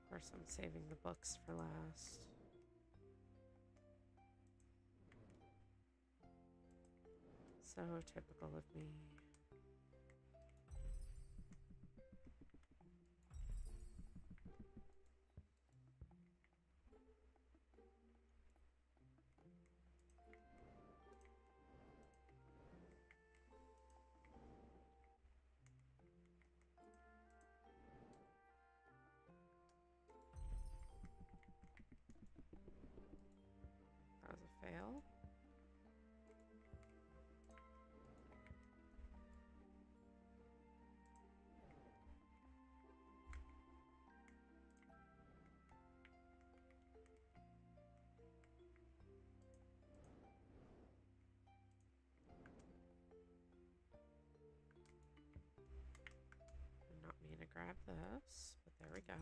Of course, I'm saving the books for last. So typical of me. That was a fail. Did not mean to grab this, but there we go.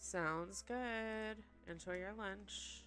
Sounds good. Enjoy your lunch.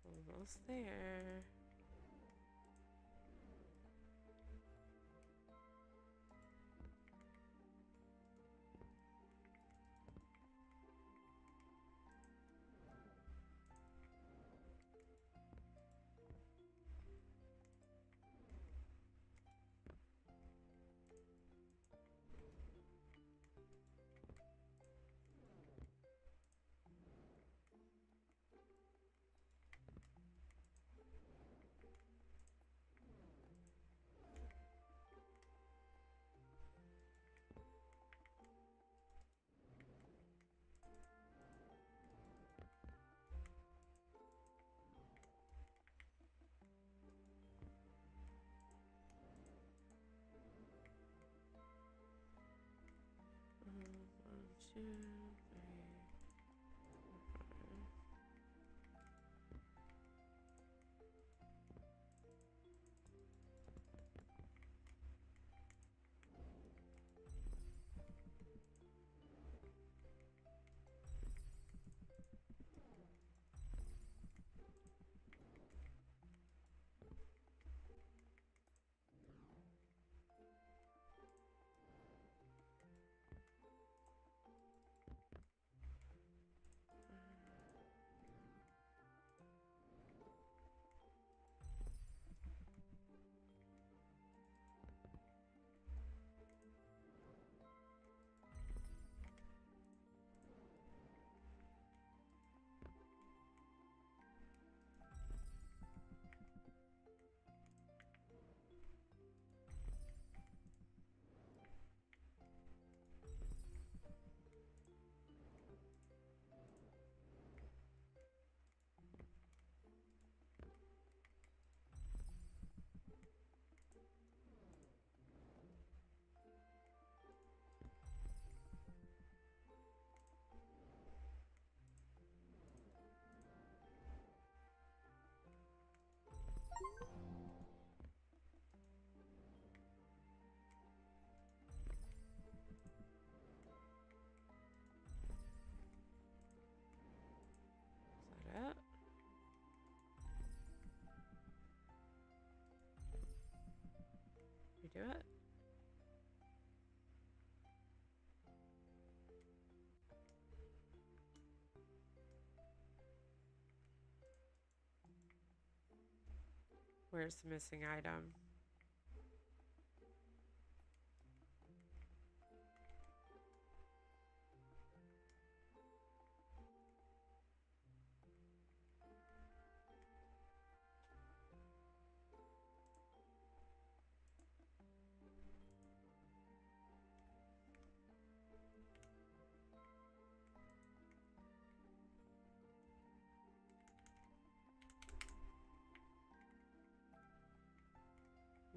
Almost there. One, two, three, four. do it? Where's the missing item?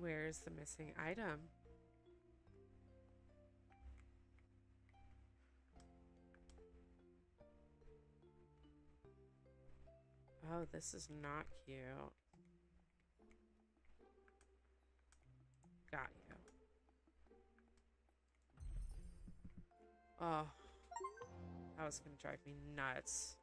Where's the missing item? Oh, this is not cute. Got you. Oh, that was gonna drive me nuts.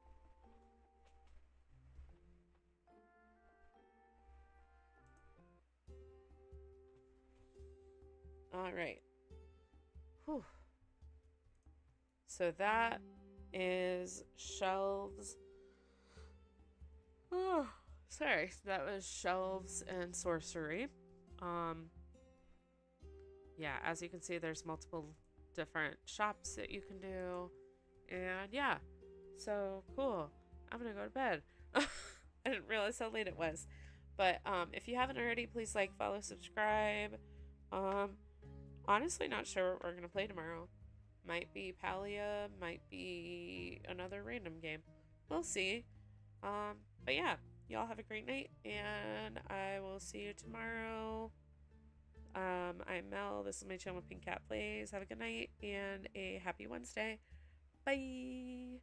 All right. Whew. So that is Shelves. Oh, sorry. That was Shelves and Sorcery. Yeah, as you can see, there's multiple different shops that you can do. And yeah, so cool. I'm gonna go to bed. I didn't realize how late it was. But if you haven't already, please like, follow, subscribe. Honestly, not sure what we're gonna play tomorrow. Might be Palia, might be another random game. We'll see. But yeah, y'all have a great night, and I will see you tomorrow. I'm Mel. This is my channel, Pink Cat Plays. Have a good night and a happy Wednesday. Bye.